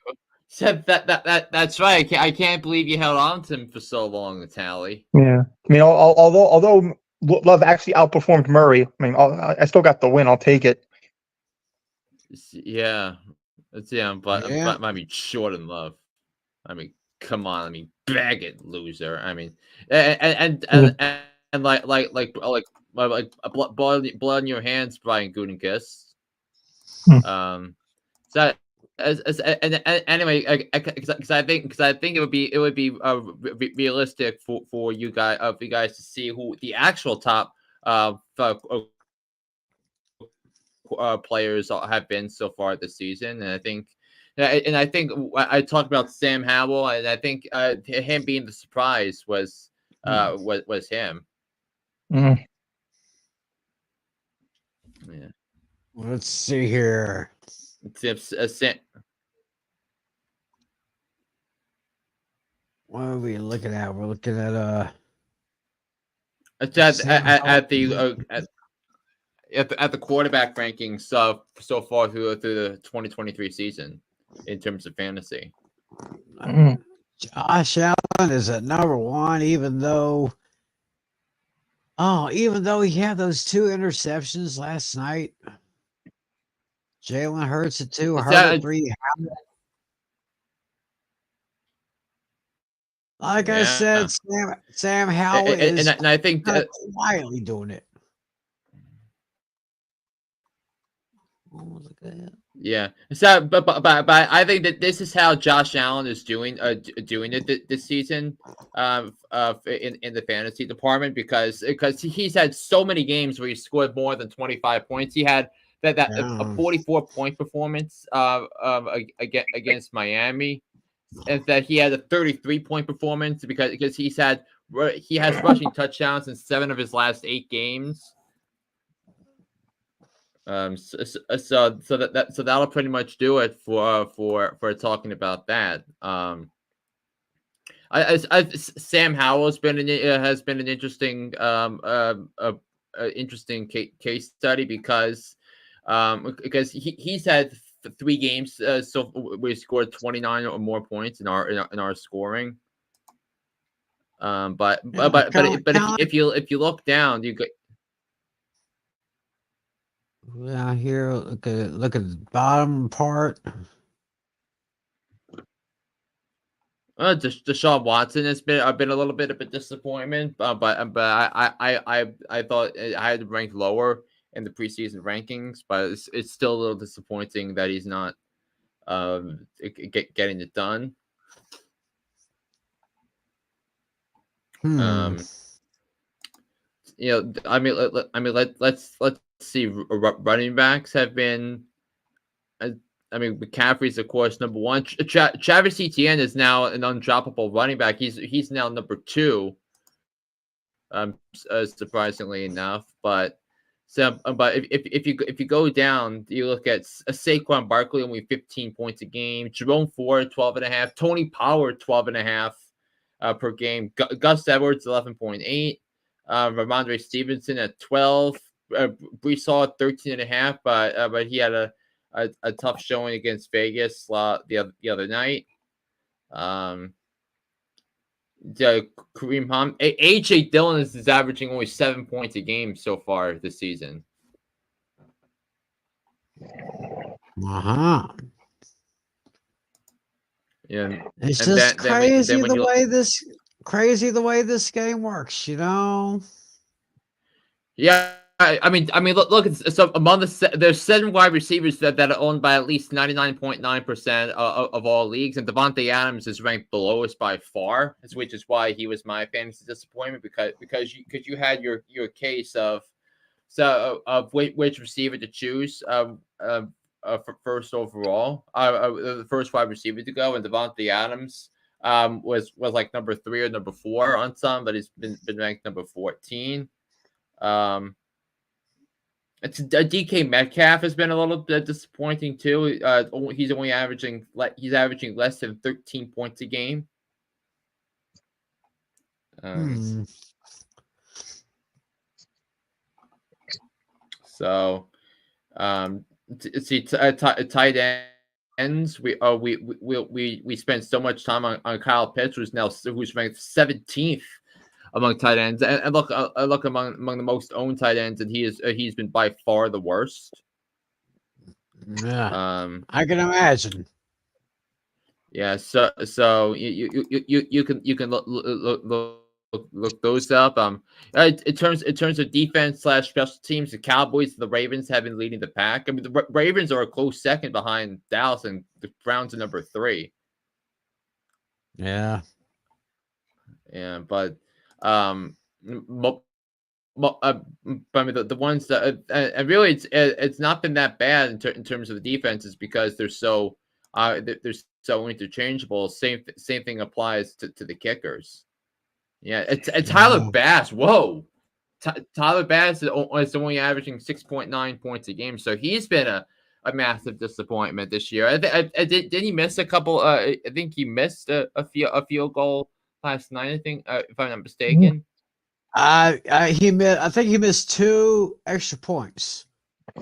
Speaker 3: said that's right. I can't believe you held on to him for so long, Natale.
Speaker 2: Yeah, I mean, although Love actually outperformed Murray, I mean, I still got the win. I'll take it.
Speaker 3: Yeah, but I mean, Jordan Love. I mean, come on. I mean, bag it, loser. I mean, and like blood in your hands, Brian Gutekunst. So anyway, because I think it would be realistic for you guys to see who the actual top players have been so far this season, and I think I talked about Sam Howell, and I think him being the surprise was him.
Speaker 2: Mm.
Speaker 3: Yeah.
Speaker 1: Let's see here. What are we looking at? We're looking at
Speaker 3: at the quarterback rankings so far through the 2023 season in terms of fantasy.
Speaker 1: Josh Allen is at number 1, even though Oh, even though he had those 2 interceptions last night, Jalen Hurts at 2,
Speaker 3: Is
Speaker 1: Herbert
Speaker 3: that
Speaker 1: 3. Like I
Speaker 3: yeah?
Speaker 1: said, Sam Howell is
Speaker 3: And I think
Speaker 1: kind of quietly doing it. What was it good?
Speaker 3: yeah. So, but I think that this is how Josh Allen is doing doing it this season, in the fantasy department because he's had so many games where he scored more than 25 points. He had a
Speaker 1: Yeah.
Speaker 3: 44-point performance against Miami, and that he had a 33-point performance because he has rushing touchdowns in 7 of his last 8 games. So that'll pretty much do it for talking about that. Sam Howell has been an interesting interesting case study because he's had 3 games so we scored 29 or more points in our scoring. But if you look down, you go.
Speaker 1: Down here, look at the bottom part.
Speaker 3: Deshaun Watson has been a little bit of a disappointment, but I thought I had to rank lower in the preseason rankings, but it's still a little disappointing that he's not getting it done. I mean, let's see. Running backs have been. I mean, McCaffrey's of course number 1. Travis Etienne is now an undroppable running back. He's now number 2. Surprisingly enough, but if you go down, you look at Saquon Barkley only 15 points a game, Jerome Ford 12.5, Tony Pollard 12.5 per game, Gus Edwards 11.8, Ramondre Stevenson at 12, Brees Hall at 13.5, but he had a tough showing against Vegas the other night. Kareem Hunt, AJ Dillon is averaging only 7 points a game so far this season. Yeah,
Speaker 1: It's
Speaker 3: and
Speaker 1: just crazy
Speaker 3: when
Speaker 1: crazy the way this game works, you know.
Speaker 3: Yeah, I mean, look. So among there's 7 wide receivers that are owned by at least 99.9% of all leagues, and Devontae Adams is ranked below us by far, which is why he was my fantasy disappointment because you had your case of which receiver to choose for first overall, the first wide receiver to go, and Devontae Adams was like number 3 or number 4 on some, but he's been ranked number 14. It's DK Metcalf has been a little bit disappointing too. He's averaging less than 13 points a game. So, see, tight ends. We spent so much time on Kyle Pitts, who's ranked 17th among tight ends, and look among the most owned tight ends, and he's been by far the worst.
Speaker 1: Yeah, I can imagine.
Speaker 3: Yeah, so you can look those up. In terms of defense / special teams, the Cowboys and the Ravens have been leading the pack. I mean, the Ravens are a close second behind Dallas, and the Browns are number 3.
Speaker 1: Yeah,
Speaker 3: but I mean, the ones that and really it's not been that bad in terms of the defenses because they're so interchangeable. Same thing applies to the kickers. Yeah, it's Tyler Bass. Whoa, Tyler Bass is only averaging 6.9 points a game, so he's been a massive disappointment this year. Did he miss a couple? I think he missed a field goal last night. I think if I'm not mistaken.
Speaker 1: I think he missed 2 extra points.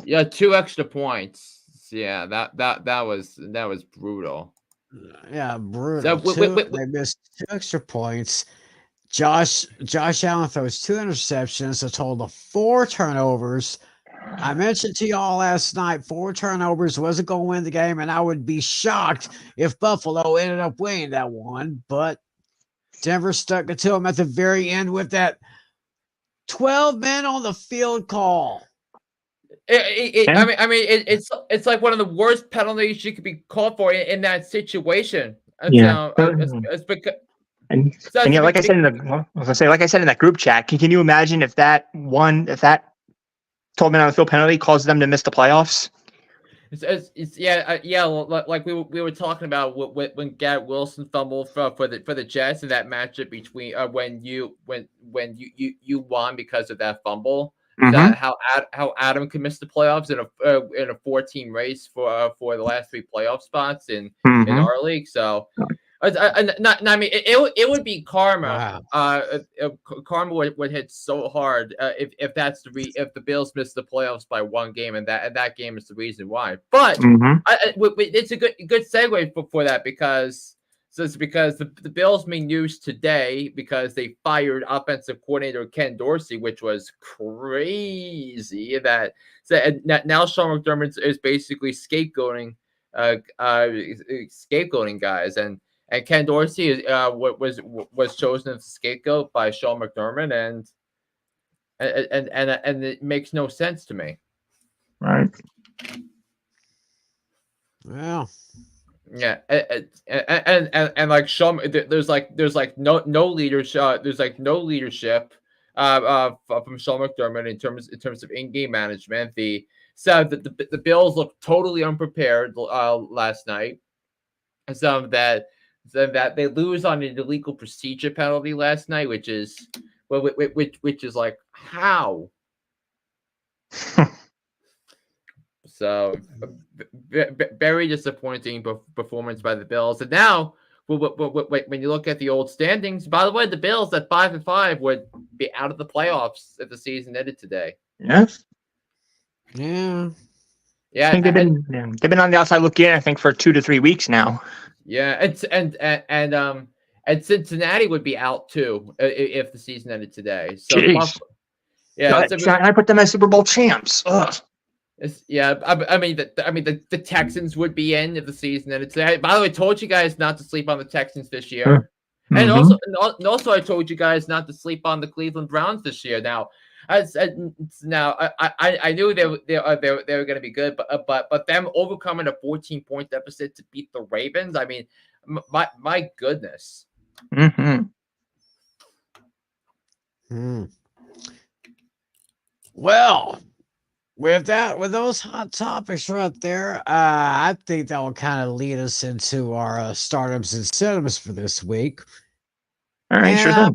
Speaker 3: Yeah, 2 extra points. Yeah, that was brutal.
Speaker 1: Yeah, brutal. They missed 2 extra points. Josh Allen throws 2 interceptions, a total of 4 turnovers. I mentioned to y'all last night 4 turnovers wasn't going to win the game, and I would be shocked if Buffalo ended up winning that one. But Denver stuck it to him at the very end with that 12 men on the field call.
Speaker 3: It's like one of the worst penalties you could be called for in that situation.
Speaker 2: Yeah.
Speaker 3: It's because.
Speaker 2: And yeah, like I said in that group chat, can you imagine if that 12 men on the field penalty caused them to miss the playoffs?
Speaker 3: Like we were talking about when Garrett Wilson fumbled for the Jets in that matchup between when you won because of that fumble.
Speaker 2: Mm-hmm.
Speaker 3: How Adam could miss the playoffs in a 4-team race for the last 3 playoff spots in our league. So. It would be karma.
Speaker 1: Wow.
Speaker 3: Karma would hit so hard if if the Bills missed the playoffs by 1 game, and that game is the reason why. But it's a good segue for that because the Bills made news today because they fired offensive coordinator Ken Dorsey, which was crazy. Now Sean McDermott is basically scapegoating guys. And Ken Dorsey was chosen as a scapegoat by Sean McDermott, and it makes no sense to me.
Speaker 2: Right.
Speaker 1: Well.
Speaker 3: Yeah, and like Sean, there's no leadership. There's like no leadership from Sean McDermott in terms of in-game management. The Bills looked totally unprepared last night. So that they lose on an illegal procedure penalty last night, which is like how. So very disappointing performance by the Bills. And now, when you look at the old standings, by the way, the Bills at 5-5 would be out of the playoffs if the season ended today.
Speaker 2: Yes.
Speaker 1: Yeah.
Speaker 2: Yeah. I think they've been on the outside looking in, I think, for 2 to 3 weeks now.
Speaker 3: Yeah, and Cincinnati would be out too if the season ended today. So
Speaker 2: I put them as Super Bowl champs. Ugh.
Speaker 3: The Texans would be in if the season ended today. By the way, I told you guys not to sleep on the Texans this year, and also I told you guys not to sleep on the Cleveland Browns this year. Now, I knew they were going to be good, but them overcoming a 14-point deficit to beat the Ravens. I mean, my goodness.
Speaker 1: Well, with those hot topics right there, I think that will kind of lead us into our startups and setups for this week.
Speaker 2: All right,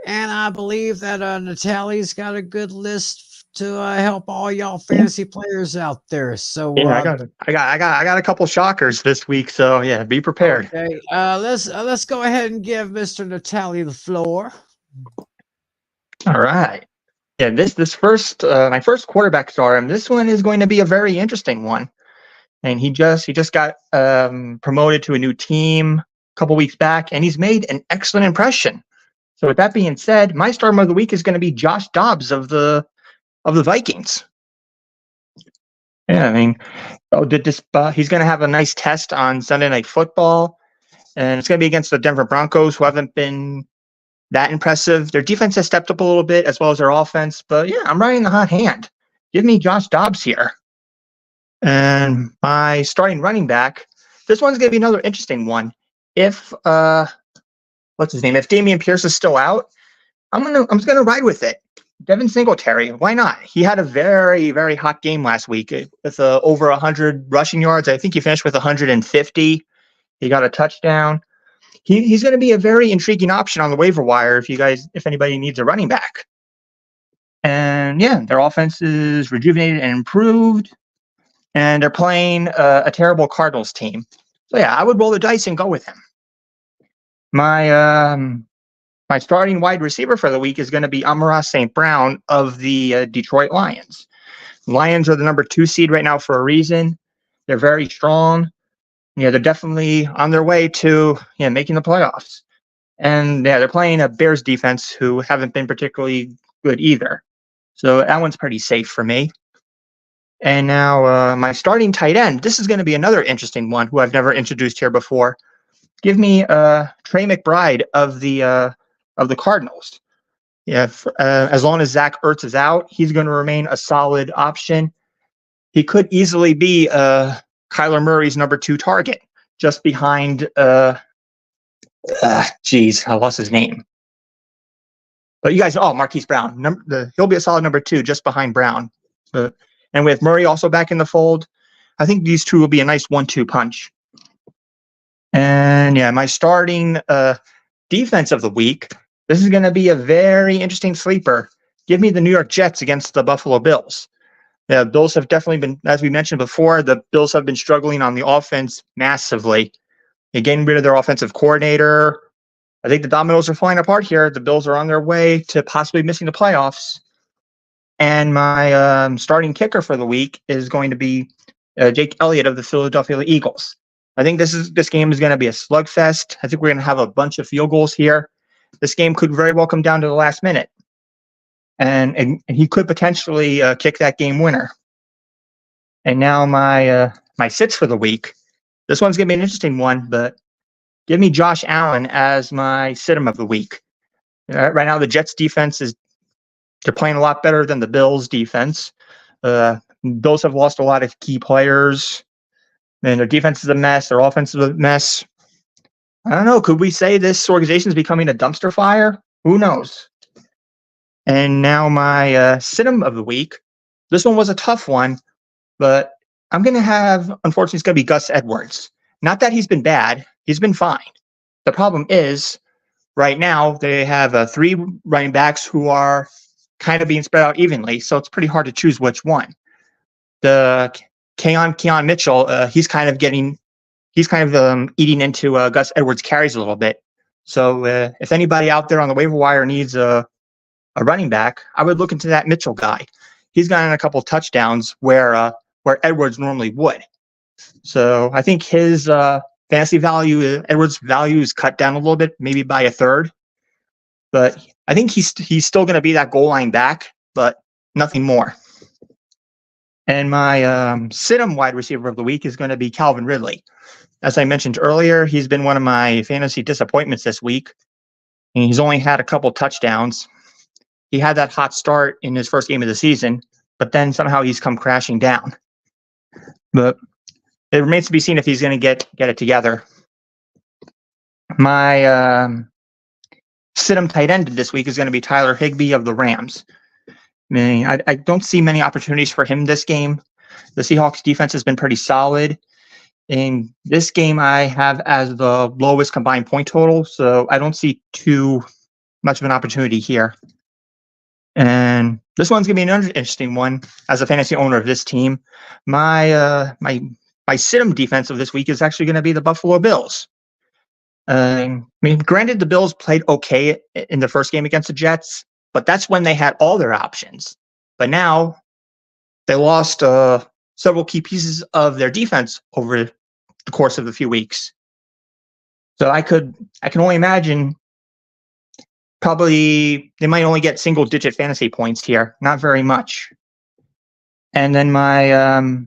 Speaker 1: I believe that Natale's got a good list to help all y'all fantasy players out there. So
Speaker 2: I got a couple shockers this week. So yeah, be prepared.
Speaker 1: Okay, let's go ahead and give Mr. Natale the floor.
Speaker 2: All right. Yeah, this first my first quarterback starter. This one is going to be a very interesting one, and he just got promoted to a new team a couple weeks back, and he's made an excellent impression. So with that being said, my starter of the week is going to be Josh Dobbs of the Vikings. Yeah, I mean, he's going to have a nice test on Sunday Night Football, and it's going to be against the Denver Broncos, who haven't been that impressive. Their defense has stepped up a little bit, as well as their offense. But yeah, I'm riding the hot hand. Give me Josh Dobbs here. And my starting running back, this one's going to be another interesting one. If what's his name? If Dameon Pierce is still out, I'm just gonna ride with it. Devin Singletary, why not? He had a very, very hot game last week with over 100 rushing yards. I think he finished with 150. He got a touchdown. He's going to be a very intriguing option on the waiver wire if anybody needs a running back. And yeah, their offense is rejuvenated and improved, and they're playing a terrible Cardinals team. So yeah, I would roll the dice and go with him. My starting wide receiver for the week is going to be Amon-Ra St. Brown of the Detroit Lions. Lions are the number 2 seed right now for a reason. They're very strong. Yeah, they're definitely on their way to making the playoffs. And yeah, they're playing a Bears defense who haven't been particularly good either. So that one's pretty safe for me. And now my starting tight end. This is going to be another interesting one who I've never introduced here before. Give me Trey McBride of the Cardinals. Yeah, as long as Zach Ertz is out, he's going to remain a solid option. He could easily be Kyler Murray's number 2 target, just behind. I lost his name. But you guys know, Marquise Brown. He'll be a solid number 2, just behind Brown. And with Murray also back in the fold, I think these two will be a nice 1-2 punch. And yeah, my starting defense of the week. This is going to be a very interesting sleeper. Give me the New York Jets against the Buffalo Bills. The Bills have definitely been, as we mentioned before, the Bills have been struggling on the offense massively. They're getting rid of their offensive coordinator. I think the dominoes are falling apart here. The Bills are on their way to possibly missing the playoffs. And my starting kicker for the week is going to be Jake Elliott of the Philadelphia Eagles. I think this game is going to be a slugfest. I think we're going to have a bunch of field goals here. This game could very well come down to the last minute. And he could potentially kick that game winner. And now my sits for the week. This one's going to be an interesting one, but give me Josh Allen as my sit-em of the week. Right now, the Jets defense they're playing a lot better than the Bills defense. Bills have lost a lot of key players, and their defense is a mess. Their offense is a mess. I don't know. Could we say this organization is becoming a dumpster fire? Who knows? And now my sit-em of the week. This one was a tough one, but I'm going to have, unfortunately, it's going to be Gus Edwards. Not that he's been bad. He's been fine. The problem is, right now, they have 3 running backs who are kind of being spread out evenly, so it's pretty hard to choose which one. The Keon Mitchell, he's kind of eating into Gus Edwards' carries a little bit. So if anybody out there on the waiver wire needs a running back, I would look into that Mitchell guy. He's gotten a couple touchdowns where Edwards normally would. So I think his fantasy value, Edwards' value, is cut down a little bit, maybe by 1/3. But I think he's still going to be that goal line back, but nothing more. And my sit-em wide receiver of the week is going to be Calvin Ridley. As I mentioned earlier, he's been one of my fantasy disappointments this week. And he's only had a couple touchdowns. He had that hot start in his first game of the season, but then somehow he's come crashing down. But it remains to be seen if he's going to get it together. My sit-em tight end this week is going to be Tyler Higbee of the Rams. I don't see many opportunities for him this game. The Seahawks defense has been pretty solid. In this game, I have as the lowest combined point total, so I don't see too much of an opportunity here. And this one's going to be another interesting one as a fantasy owner of this team. My sit-em defense of this week is actually going to be the Buffalo Bills. Granted, the Bills played okay in the first game against the Jets, but that's when they had all their options. But now they lost several key pieces of their defense over the course of a few weeks. So I can only imagine probably they might only get single-digit fantasy points here, not very much. And then my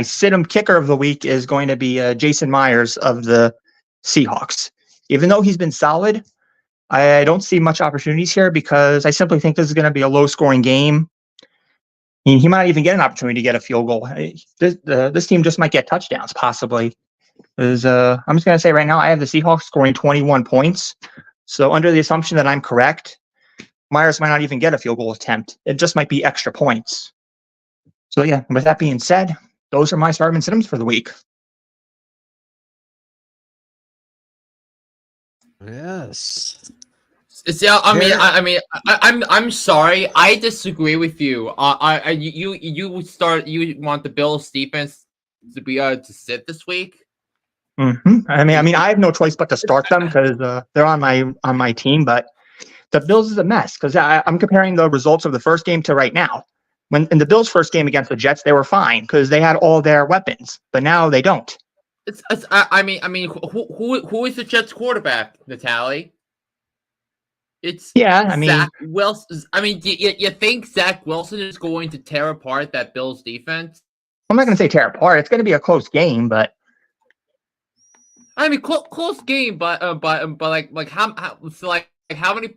Speaker 2: sit-em kicker of the week is going to be Jason Myers of the Seahawks. Even though he's been solid, I don't see much opportunities here because I simply think this is going to be a low-scoring game. He might even get an opportunity to get a field goal. This team just might get touchdowns, possibly. I'm just going to say right now, I have the Seahawks scoring 21 points. So under the assumption that I'm correct, Myers might not even get a field goal attempt. It just might be extra points. So yeah, with that being said, those are my start and sit-ems for the week.
Speaker 1: Yes.
Speaker 3: Yeah, I'm sorry. I disagree with you. You want the Bills defense to be to sit this week?
Speaker 2: Mm-hmm. I have no choice but to start them because they're on my team. But the Bills is a mess because I'm comparing the results of the first game to right now. When in the Bills' first game against the Jets, they were fine because they had all their weapons, but now they don't.
Speaker 3: Who is the Jets quarterback, Natale? It's
Speaker 2: I mean,
Speaker 3: Zach Wilson. I mean, you think Zach Wilson is going to tear apart that Bills defense?
Speaker 2: I'm not going to say tear apart. It's going to be a close game, but
Speaker 3: I mean, close game, but how so how many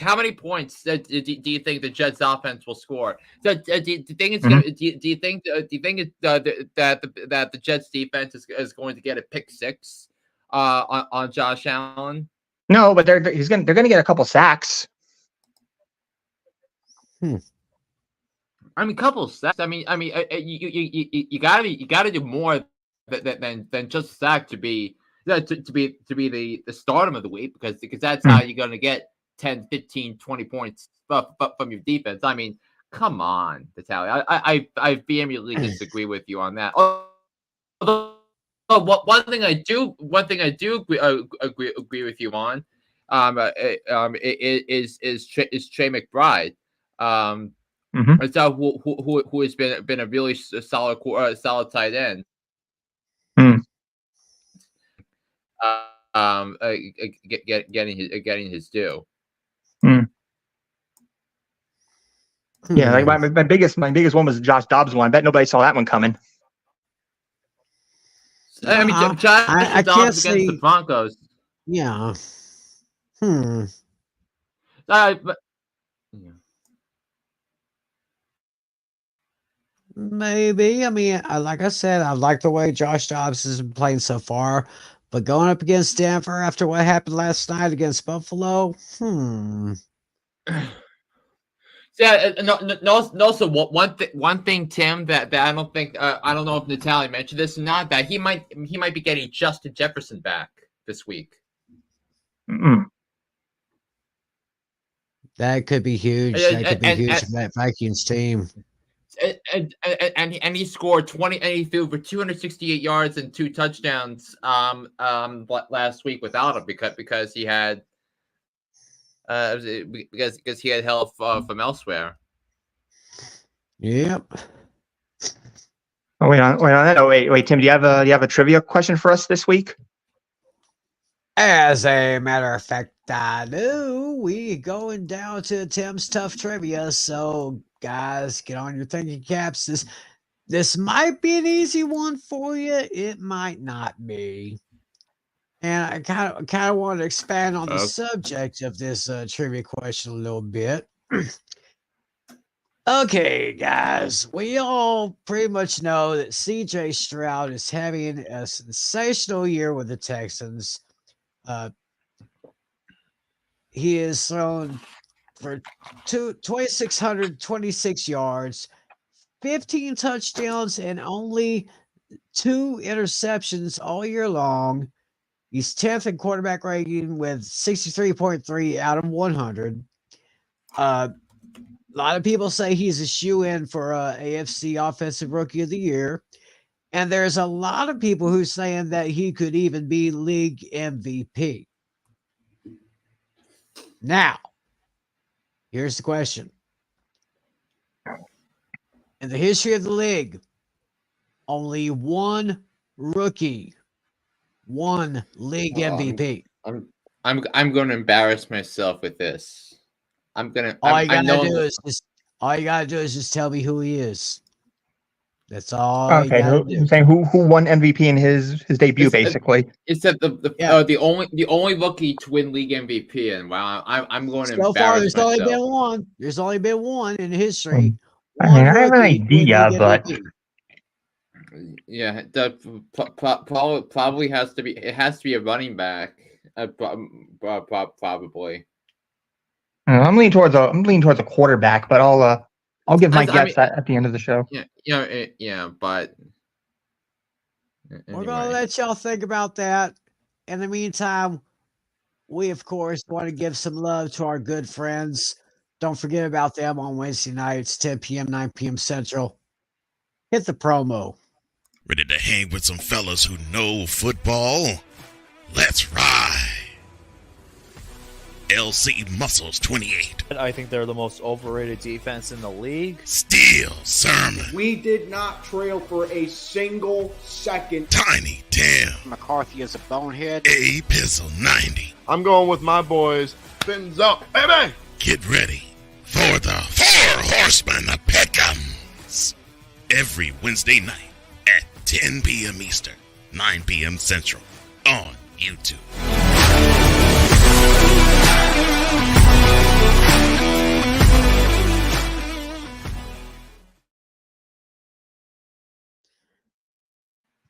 Speaker 3: how many points do you think the Jets offense will score? So, do you think it's gonna? Do you think that the Jets defense is going to get a pick six on Josh Allen?
Speaker 2: no, but they're going to get a couple sacks.
Speaker 3: I mean, couple sacks. I mean, you gotta do more than just sack to be the stardom of the week because that's how you're gonna get 10, 15, 20 points from your defense. I mean, come on, Natale. I vehemently disagree with you on that. Although one thing I do agree with you on, is Trey McBride. It's who has been a really solid tight end. Getting his due.
Speaker 2: Yeah, like my biggest one was the Josh Dobbs one. I bet nobody saw that one coming.
Speaker 3: I mean, Josh Dobbs against the Broncos.
Speaker 1: Yeah. Maybe. I mean, like I said, I like the way Josh Dobbs has been playing so far, but going up against Denver after what happened last night against Buffalo,
Speaker 3: Yeah, no. So one thing, Tim, that I don't think I don't know if Natale mentioned this or not, that he might be getting Justin Jefferson back this week.
Speaker 1: That could be huge. That could be huge for that Vikings team.
Speaker 3: And he scored 20 and he threw for 268 yards and 2 touchdowns last week without him because he had because he had help from elsewhere.
Speaker 1: Yep.
Speaker 2: Oh, wait on that. Oh, wait, Tim, do you have a trivia question for us this week?
Speaker 1: As a matter of fact, I do. We going down to Tim's Tough Trivia. So, guys, get on your thinking caps. This might be an easy one for you. It might not be. And I kind of want to expand on the subject of this trivia question a little bit. Okay, guys, we all pretty much know that CJ Stroud is having a sensational year with the Texans. He is thrown for 2,626 yards, 15 touchdowns, and only 2 interceptions all year long. He's 10th in quarterback rating with 63.3 out of 100. A lot of people say he's a shoe-in for AFC Offensive Rookie of the Year. And there's a lot of people who are saying that he could even be league MVP. Now, here's the question. In the history of the league, only one rookie won league MVP.
Speaker 3: I'm going to embarrass myself with this.
Speaker 1: All you gotta do is just tell me who he is. That's all.
Speaker 2: Okay,
Speaker 1: I'm
Speaker 2: saying who won MVP in his debut, basically.
Speaker 3: It's that the only rookie to win league MVP, and wow, I'm going to
Speaker 1: so far.
Speaker 3: There's myself.
Speaker 1: Only been one. There's only been one in history.
Speaker 2: I mean, I have an idea, but
Speaker 3: yeah, probably has to be. It has to be a running back, probably.
Speaker 2: I'm leaning towards a quarterback, but I'll give my guess at the end of the show.
Speaker 3: Yeah, but
Speaker 1: anyway. We're gonna let y'all think about that. In the meantime, we of course want to give some love to our good friends. Don't forget about them on Wednesday nights, 10 p.m., 9 p.m. Central. Hit the promo.
Speaker 5: Ready to hang with some fellas who know football? Let's ride. LC Muscles 28.
Speaker 6: I think they're the most overrated defense in the league.
Speaker 5: Steel Sermon.
Speaker 7: We did not trail for a single second.
Speaker 5: Tiny Tim.
Speaker 8: McCarthy is a bonehead.
Speaker 5: A Pizzle 90.
Speaker 9: I'm going with my boys. Fins up, baby!
Speaker 5: Get ready for the Four Horsemen of Pick'ems. Every Wednesday night at 10 p.m. Eastern, 9 p.m. Central on YouTube.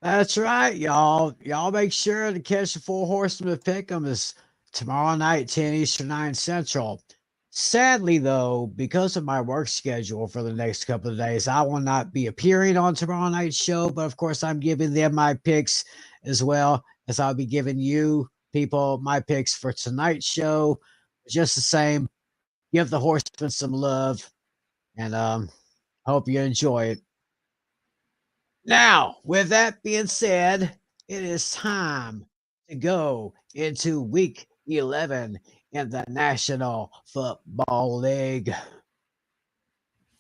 Speaker 1: That's right, y'all. Y'all make sure to catch the Four Horsemen of Pick'ems tomorrow night, 10 Eastern, 9 Central. Sadly, though, because of my work schedule for the next couple of days, I will not be appearing on tomorrow night's show. But of course, I'm giving them my picks as well as I'll be giving you people my picks for tonight's show. Just the same, give the Horsemen some love, and hope you enjoy it. Now, with that being said, it is time to go into week 11 in the National Football League.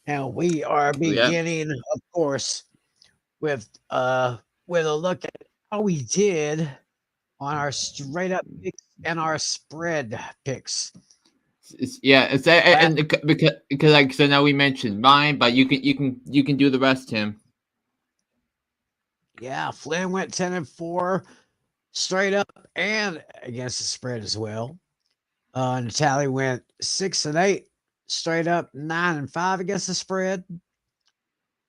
Speaker 1: And we are beginning, of course, with a look at how we did on our straight up picks and our spread picks.
Speaker 3: Because I know we mentioned mine, but you can do the rest, Tim.
Speaker 1: Yeah, Flynn went 10-4 straight up and against the spread as well. Natale went 6-8 straight up, 9-5 against the spread.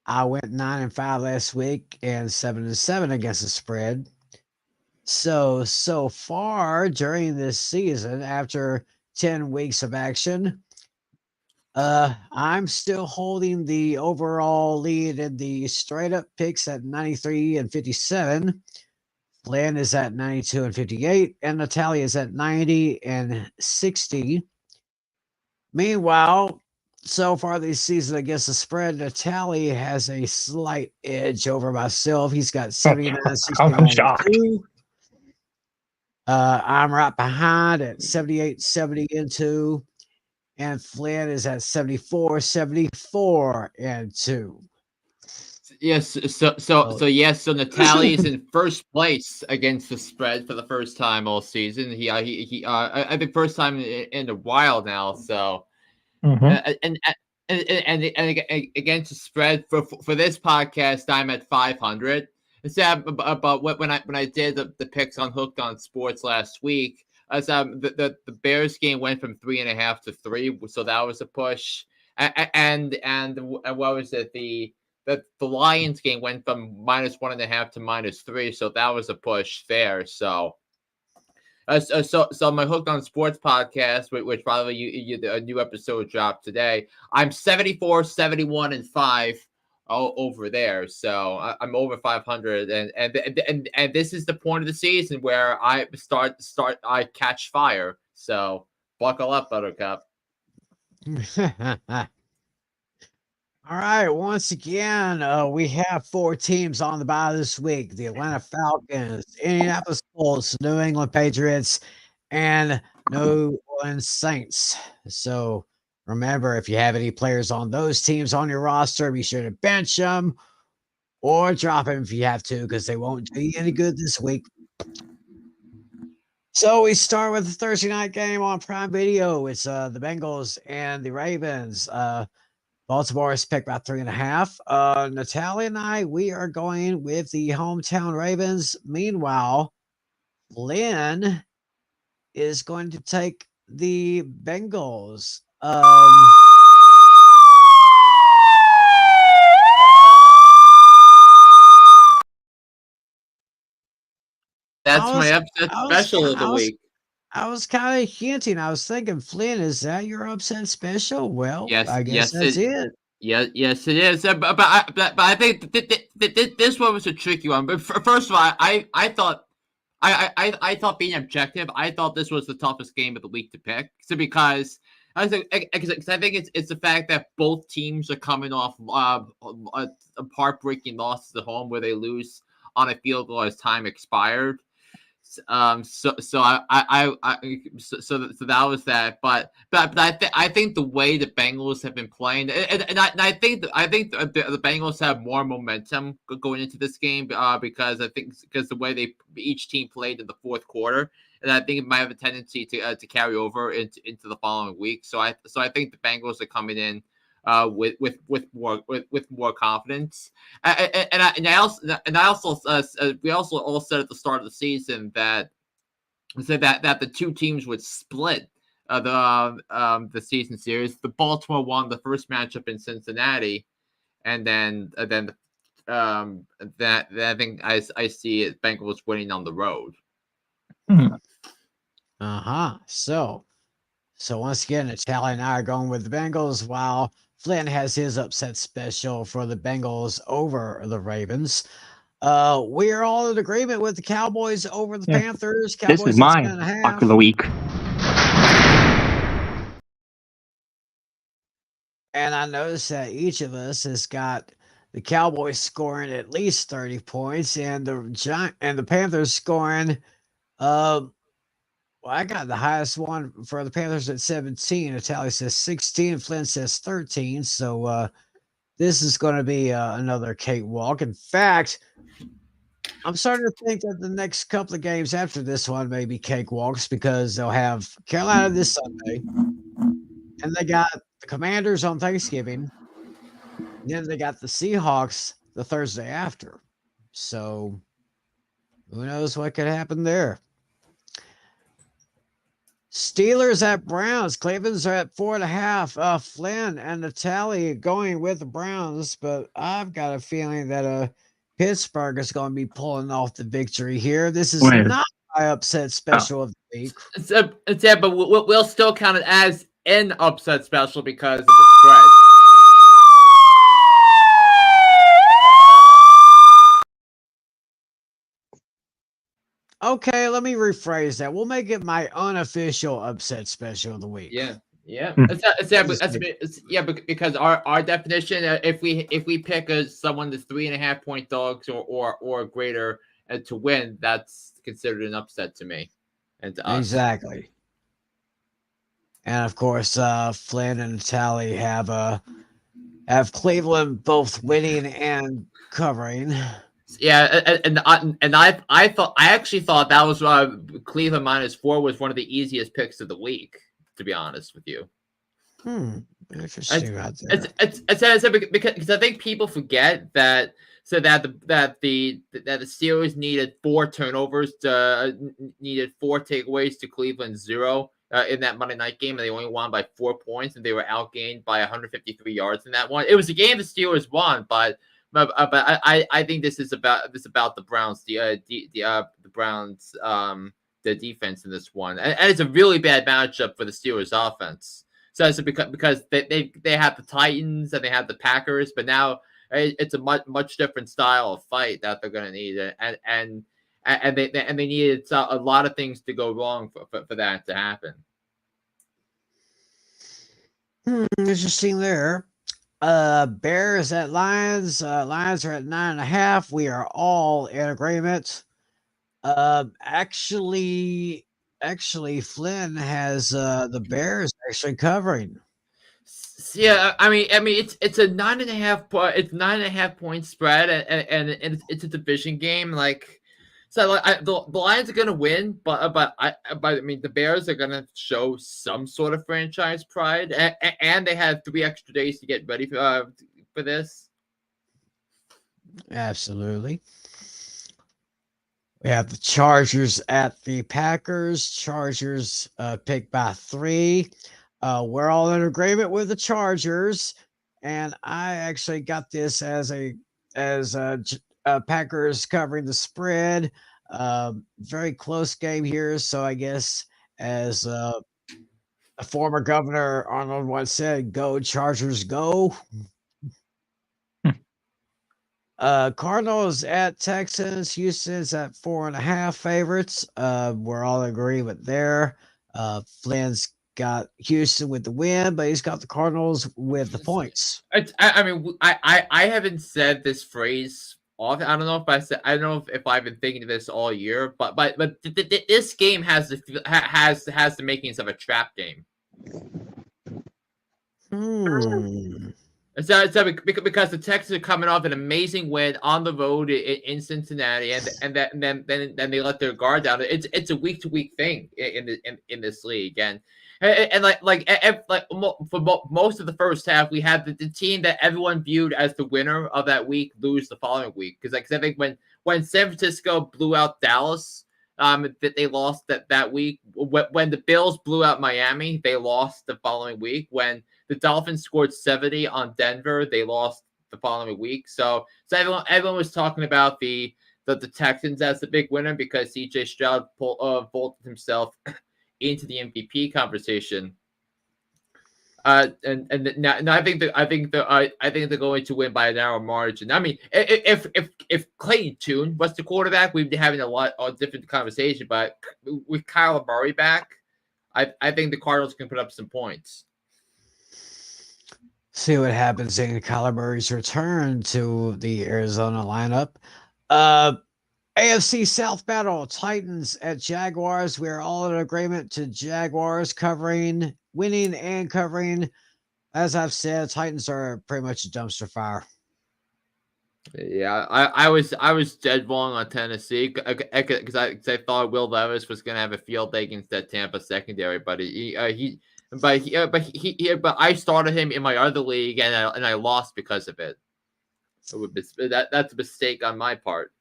Speaker 1: I went 9-5 last week and 7-7 against the spread. So far during this season, after 10 weeks of action, I'm still holding the overall lead in the straight up picks at 93-57. Flynn is at 92-58, and Natale is at 90-60. Meanwhile, so far this season against the spread, Natale has a slight edge over myself. He's got 79-62. I'm right behind at 78-70-2. And Flynn is at 74-74-2.
Speaker 3: Yes, so Natale is in first place against the spread for the first time all season. I think first time in a while now. So, and against the spread for this podcast, I'm at 500. Instead, but when I did the picks on Hooked on Sports last week, as the Bears game went from 3.5 to 3, so that was a push. And what was it? The Lions game went from -1.5 to -3, so that was a push there. So my Hooked on Sports podcast, which by the way, a new episode dropped today. I'm 74-71-5 over there, so I'm over 500, and this is the point of the season where I I catch fire. So buckle up, Buttercup.
Speaker 1: All right, once again, we have 4 teams on the bye this week: the Atlanta Falcons, Indianapolis Colts, New England Patriots, and New Orleans Saints. So remember, if you have any players on those teams on your roster, be sure to bench them or drop them if you have to, because they won't do you any good this week. So we start with the Thursday night game on Prime Video. It's the Bengals and the Ravens. Baltimore is picked by 3.5. Natale and I, we are going with the hometown Ravens. Meanwhile, Flynn is going to take the Bengals.
Speaker 3: That's my upset special of the week.
Speaker 1: I was kind of hinting. I was thinking, Flynn, is that your upset special? Well,
Speaker 3: yes,
Speaker 1: I guess that's it.
Speaker 3: Yes, it is. But I think this one was a tricky one. But first of all, I thought being objective, I thought this was the toughest game of the week to pick. So because I think it's the fact that both teams are coming off a heartbreaking losses at home where they lose on a field goal as time expired. So that was that. But I think the way the Bengals have been playing, and I think the Bengals have more momentum going into this game because the way each team played in the fourth quarter, and I think it might have a tendency to carry over into the following week. So I think the Bengals are coming in with more confidence. I also we also all said at the start of the season that the two teams would split the season series. The Baltimore won the first matchup in Cincinnati, and then that I think I see it Bengals winning on the road.
Speaker 1: So once again, Natale and I are going with the Bengals, while Flynn has his upset special for the Bengals over the Ravens. We are all in agreement with the Cowboys over the Panthers. Cowboys
Speaker 2: this is my lock of the week.
Speaker 1: And I noticed that each of us has got the Cowboys scoring at least 30 points, and the Panthers scoring. Well, I got the highest one for the Panthers at 17. Natale says 16. Flynn says 13. So this is going to be another cakewalk. In fact, I'm starting to think that the next couple of games after this one may be cakewalks, because they'll have Carolina this Sunday, and they got the Commanders on Thanksgiving. Then they got the Seahawks the Thursday after. So who knows what could happen there. Steelers at Browns. Cleveland's are at 4.5. Flynn and Natale going with the Browns, but I've got a feeling that Pittsburgh is going to be pulling off the victory here. This is not my upset special of the week.
Speaker 3: But we'll still count it as an upset special because of the spread.
Speaker 1: Okay, let me rephrase that. We'll make it my unofficial upset special of the week.
Speaker 3: Yeah. Because our definition, if we pick someone that's 3.5 point dogs or greater to win, that's considered an upset to me and to us.
Speaker 1: Exactly. And of course, Flynn and Natale have Cleveland both winning and covering.
Speaker 3: Yeah, and I actually thought that was Cleveland -4 was one of the easiest picks of the week, to be honest with you.
Speaker 1: Interesting.
Speaker 3: Because I think people forget that the Steelers needed 4 turnovers needed 4 takeaways to Cleveland's 0 in that Monday night game, and they only won by 4 points, and they were outgained by 153 yards in that one. It was a game the Steelers won, but I think this is about the Browns, the Browns, the defense in this one, and it's a really bad matchup for the Steelers offense. So it's because they have the Titans and they have the Packers, but now it's a much different style of fight that they're going to need, and they needed a lot of things to go wrong for that to happen.
Speaker 1: Interesting there. Bears at Lions. Lions are at 9.5. We are all in agreement. Actually, Flynn has the Bears actually covering.
Speaker 3: Yeah, I mean, it's a 9.5 point spread, and it's a division game. The Lions are gonna win, but I mean the Bears are gonna show some sort of franchise pride, and they had 3 extra days to get ready for this.
Speaker 1: Absolutely. We have the Chargers at the Packers. Chargers picked by 3. We're all in agreement with the Chargers, and I actually got this as Packers covering the spread. Very close game here, so I guess as a former governor Arnold once said, "Go Chargers, go." Cardinals at Texans. Houston's at 4.5 favorites. We're all in agreement there. Flynn's got Houston with the win, but he's got the Cardinals with the points.
Speaker 3: I mean, I haven't said this phrase off. I don't know if I don't know if I've been thinking of this all year, but this game has the makings of a trap game. So because the Texans are coming off an amazing win on the road in Cincinnati, and then they let their guard down. It's a week to week thing in this league, and for most of the first half, we had the team that everyone viewed as the winner of that week lose the following week, because I think when San Francisco blew out Dallas, that they lost that week. When the Bills blew out Miami, they lost the following week. When the Dolphins scored 70 on Denver, they lost the following week. So everyone was talking about the Texans as the big winner because C.J. Stroud vaulted himself into the MVP conversation. And now I think they're going to win by a narrow margin. I mean, if Clayton Tune was the quarterback, we'd be having a different conversation. But with Kyler Murray back, I think the Cardinals can put up some points.
Speaker 1: See what happens in Kyler Murray's return to the Arizona lineup. AFC South battle, Titans at Jaguars. We are all in agreement to Jaguars winning and covering. As I've said, Titans are pretty much a dumpster fire.
Speaker 3: Yeah, I was dead wrong on Tennessee because I thought Will Levis was going to have a field day against that Tampa secondary, but but I started him in my other league and I lost because of it. So that's a mistake on my part.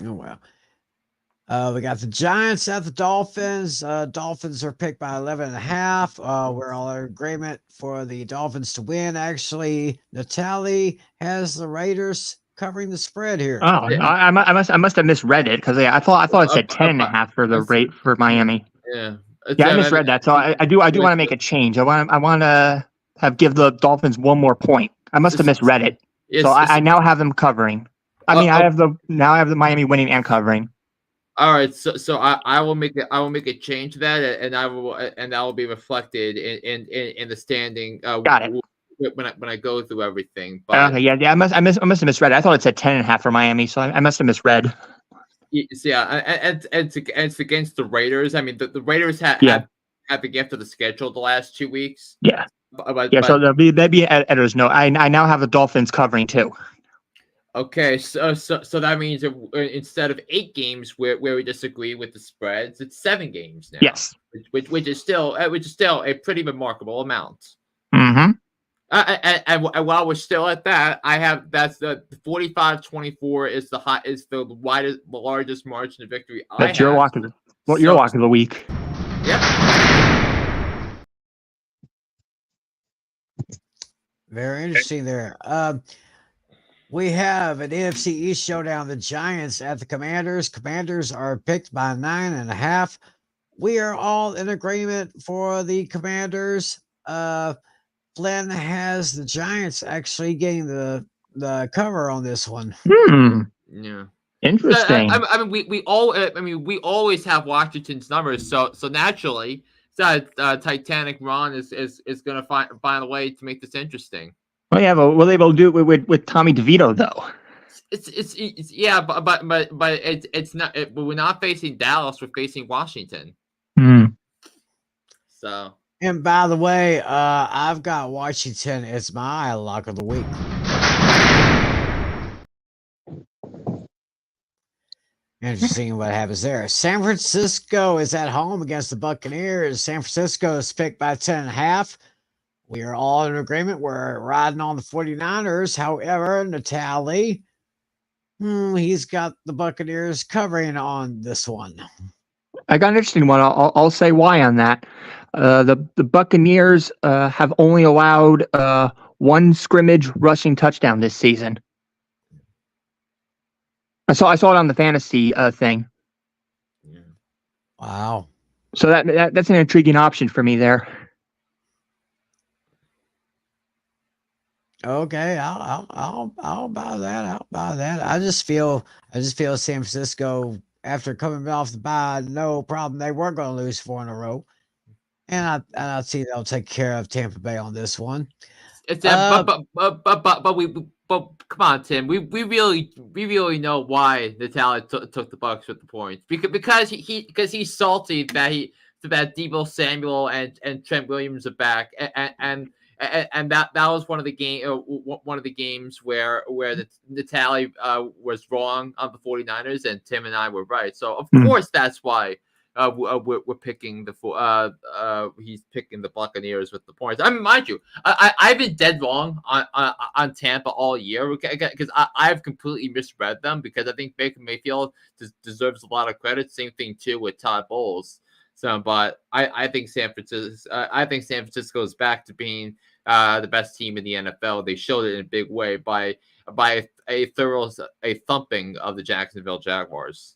Speaker 1: Oh well. We got the Giants at the Dolphins. Dolphins are picked by 11.5. We're all in agreement for the Dolphins to win. Actually, Natale has the Raiders covering the spread here.
Speaker 2: Oh, I must have misread it because I thought it said 10.5 for the rate for Miami.
Speaker 3: Yeah.
Speaker 2: I misread that. So I do want to make a change. I want to give the Dolphins one more point. I must have misread it. So I now have them covering. I have the Miami winning and covering.
Speaker 3: All right, so I will make a change to that, and that will be reflected in the standing.
Speaker 2: Got it.
Speaker 3: When I go through everything. But
Speaker 2: okay, yeah, I must have misread it. I thought it said 10.5 for Miami, so I must have misread.
Speaker 3: Yeah, and it's against the Raiders. I mean, the Raiders have the gift of the schedule the last 2 weeks.
Speaker 2: Yeah, so there'll be editor's note. I now have the Dolphins covering too.
Speaker 3: Okay, so that means instead of 8 games where we disagree with the spreads, it's 7 games now.
Speaker 2: Yes,
Speaker 3: which is still a pretty remarkable amount.
Speaker 2: Mm-hmm.
Speaker 3: And while we're still at that, I have that's the 45-24 is the largest margin of victory.
Speaker 2: That's your walk of your walk of the week.
Speaker 3: Yep.
Speaker 1: Very interesting there. We have an NFC East showdown. The Giants at the Commanders. Commanders are picked by 9.5. We are all in agreement for the Commanders. Flynn has the Giants actually getting the cover on this one.
Speaker 3: Yeah.
Speaker 2: Interesting.
Speaker 3: We always have Washington's numbers, so naturally, Titanic Ron is going to find a way to make this interesting.
Speaker 2: Well, yeah, but will they able to do it with Tommy DeVito though?
Speaker 3: It's yeah, but it's not. We're not facing Dallas. We're facing Washington. So.
Speaker 1: And by the way, I've got Washington as my lock of the week. Interesting what happens there. San Francisco is at home against the Buccaneers. San Francisco is picked by 10.5. We are all in agreement. We're riding on the 49ers. However, Natale, he's got the Buccaneers covering on this one.
Speaker 2: I got an interesting one. I'll say why on that. The Buccaneers have only allowed one scrimmage rushing touchdown this season. I saw it on the fantasy thing.
Speaker 1: Wow.
Speaker 2: So that's an intriguing option for me there.
Speaker 1: Okay, I'll buy that. I'll buy that. I just feel San Francisco, after coming off the bye, no problem. They weren't going to lose 4 in a row, and I see they'll take care of Tampa Bay on this one.
Speaker 3: But come on, Tim. We really know why Natale took the Bucks with the points because he's salty that Deebo Samuel and Trent Williams are back and that was one of the games where Natale was wrong on the 49ers and Tim and I were right. So of course that's why we're picking he's picking the Buccaneers with the points. I mean, mind you, I've been dead wrong on Tampa all year because I've completely misread them because I think Baker Mayfield deserves a lot of credit. Same thing too with Todd Bowles. So, but I think San Francisco is back to being the best team in the NFL. They showed it in a big way by a thumping of the Jacksonville Jaguars.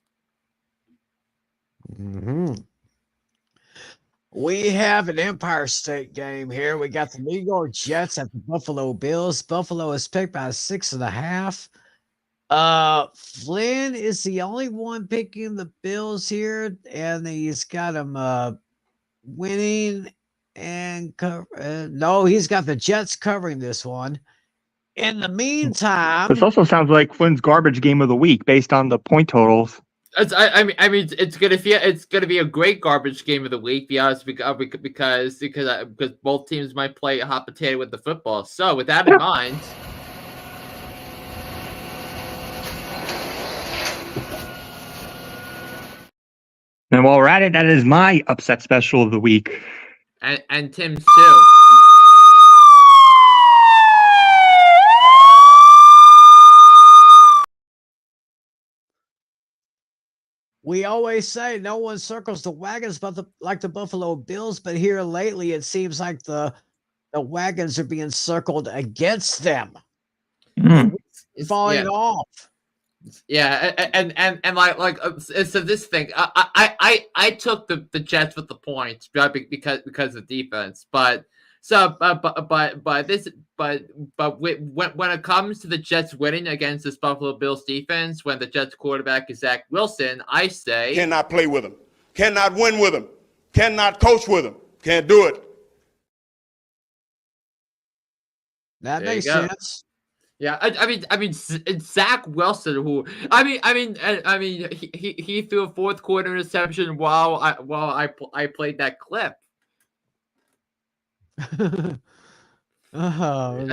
Speaker 1: Mm-hmm. We have an Empire State game here. We got the New York Jets at the Buffalo Bills. Buffalo is picked by 6.5. Flynn is the only one picking the Bills here, and he's got them winning and no, he's got the Jets covering this one. In the meantime,
Speaker 2: this also sounds like Flynn's garbage game of the week based on the point totals.
Speaker 3: I mean, it's gonna be a great garbage game of the week, be honest, because both teams might play hot potato with the football. So with that in mind,
Speaker 2: and while we're at it, that is my upset special of the week,
Speaker 3: and Tim's too.
Speaker 1: We always say no one circles the wagons like the Buffalo Bills, but here lately it seems like the wagons are being circled against them. It's falling off.
Speaker 3: Yeah, and like so this thing, I took the Jets with the points because of defense, but when it comes to the Jets winning against this Buffalo Bills defense, when the Jets quarterback is Zach Wilson, I say
Speaker 9: cannot play with him, cannot win with him, cannot coach with him, can't do it.
Speaker 1: That makes sense.
Speaker 3: Yeah, I mean, it's Zach Wilson who he threw a fourth quarter interception while I played that clip.
Speaker 1: Oh,
Speaker 3: and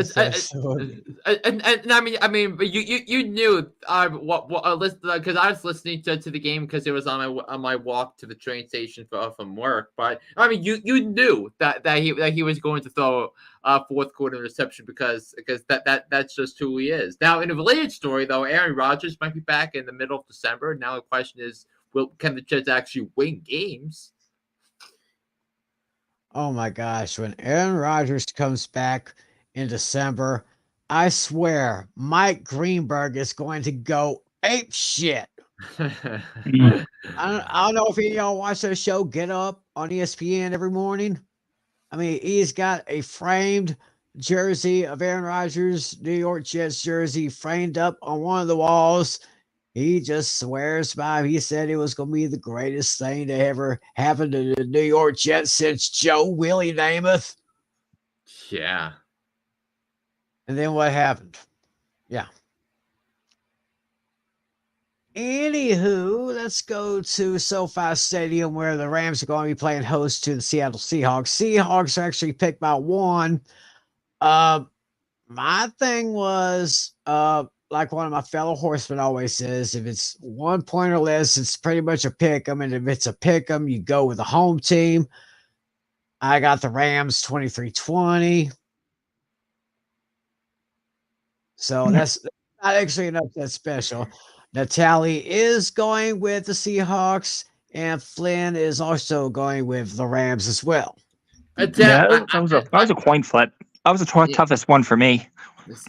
Speaker 3: I mean, but you knew because I was listening to the game because it was on my walk to the train station from work. But I mean, you knew that he was going to throw a fourth quarter interception because that's just who he is. Now, in a related story, though, Aaron Rodgers might be back in the middle of December. Now the question is, can the Jets actually win games?
Speaker 1: Oh my gosh, when Aaron Rodgers comes back in December, I swear Mike Greenberg is going to go ape shit. I don't know if any of y'all watch that show Get Up on ESPN every morning. I mean, he's got a framed jersey of Aaron Rodgers, New York Jets jersey, framed up on one of the walls. He just swears by him. He said it was going to be the greatest thing to ever happen to the New York Jets since Joe Willie Namath.
Speaker 3: Yeah.
Speaker 1: And then what happened? Yeah. Anywho, let's go to SoFi Stadium where the Rams are going to be playing host to the Seattle Seahawks. Seahawks are actually picked by 1. My thing was, like one of my fellow horsemen always says, if it's 1 point or less, it's pretty much a pick 'em. And if it's a pick 'em, you go with the home team. I got the Rams 23-20. So that's not actually an upset special. Natale is going with the Seahawks, and Flynn is also going with the Rams as well.
Speaker 2: That was a coin flip. That was the toughest one for me.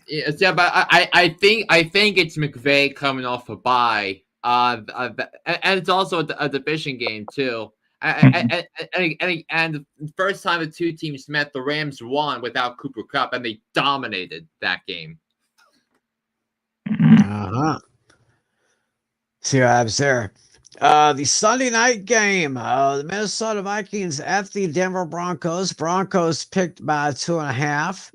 Speaker 3: Yeah, but I think it's McVay coming off a bye, and it's also a division game too. And the first time the two teams met, the Rams won without Cooper Kupp, and they dominated that game.
Speaker 1: See what happens there. The Sunday night game, the Minnesota Vikings at the Denver Broncos. Broncos picked by 2.5.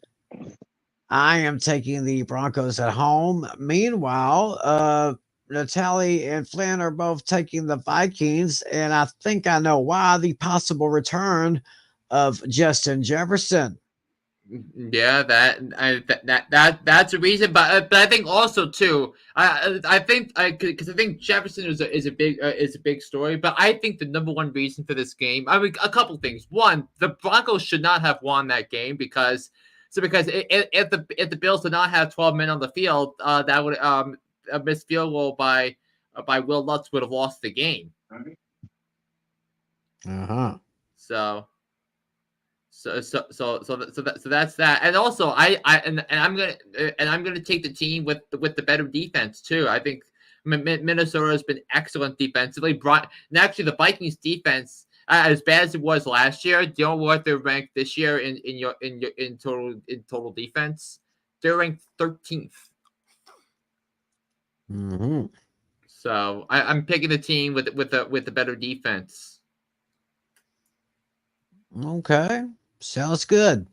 Speaker 1: I am taking the Broncos at home. Meanwhile, Natale and Flynn are both taking the Vikings, and I think I know why. The possible return of Justin Jefferson.
Speaker 3: Yeah, that's a reason, but I think also too, I think because I think Jefferson is a big story, but I think the number one reason for this game, I mean, a couple things. One, the Broncos should not have won that game because if the Bills did not have 12 men on the field, that would a missed field goal by Will Lutz would have lost the game.
Speaker 1: Uh-huh.
Speaker 3: So that's that, and also I'm gonna take the team with the better defense too. I think Minnesota has been excellent defensively. And actually, the Vikings defense, as bad as it was last year, do you know what they're ranked this year in total defense? They're ranked 13th.
Speaker 1: Mm-hmm.
Speaker 3: So I'm picking the team with the better defense.
Speaker 1: Okay. Sounds good.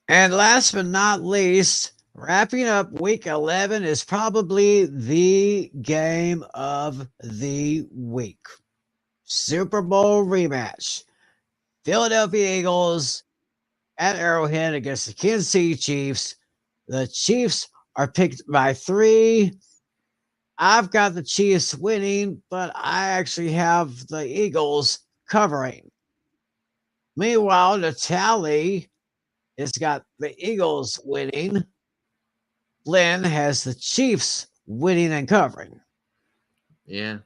Speaker 1: And last but not least, wrapping up week 11 is probably the game of the week. Super Bowl rematch. Philadelphia Eagles at Arrowhead against the Kansas City Chiefs. The Chiefs are picked by 3. I've got the Chiefs winning, but I actually have the Eagles covering. Meanwhile, Natale has got the Eagles winning. Flynn has the Chiefs winning and covering.
Speaker 3: Yeah.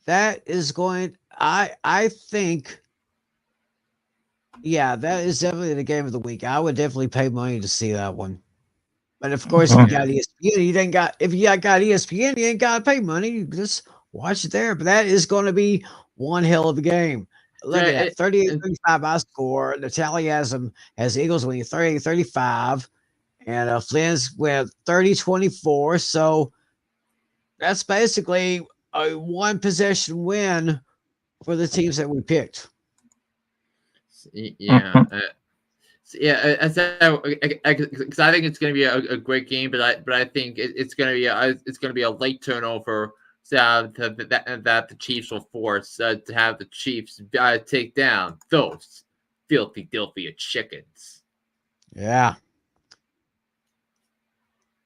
Speaker 1: That is going, I think, yeah, that is definitely the game of the week. I would definitely pay money to see that one. But of course, if you got ESPN, if you got ESPN, you ain't got to pay money. You just watch it there. But that is going to be one hell of a game. Look at that, 38-35 I score. Natale has Eagles winning 38-35, and Flynn's went 30-24. So that's basically a one possession win for the teams that we picked.
Speaker 3: Yeah. Because I think it's going to be a great game, but I think it's going to be a late turnover that the Chiefs will force to have the Chiefs take down those filthy chickens.
Speaker 1: Yeah.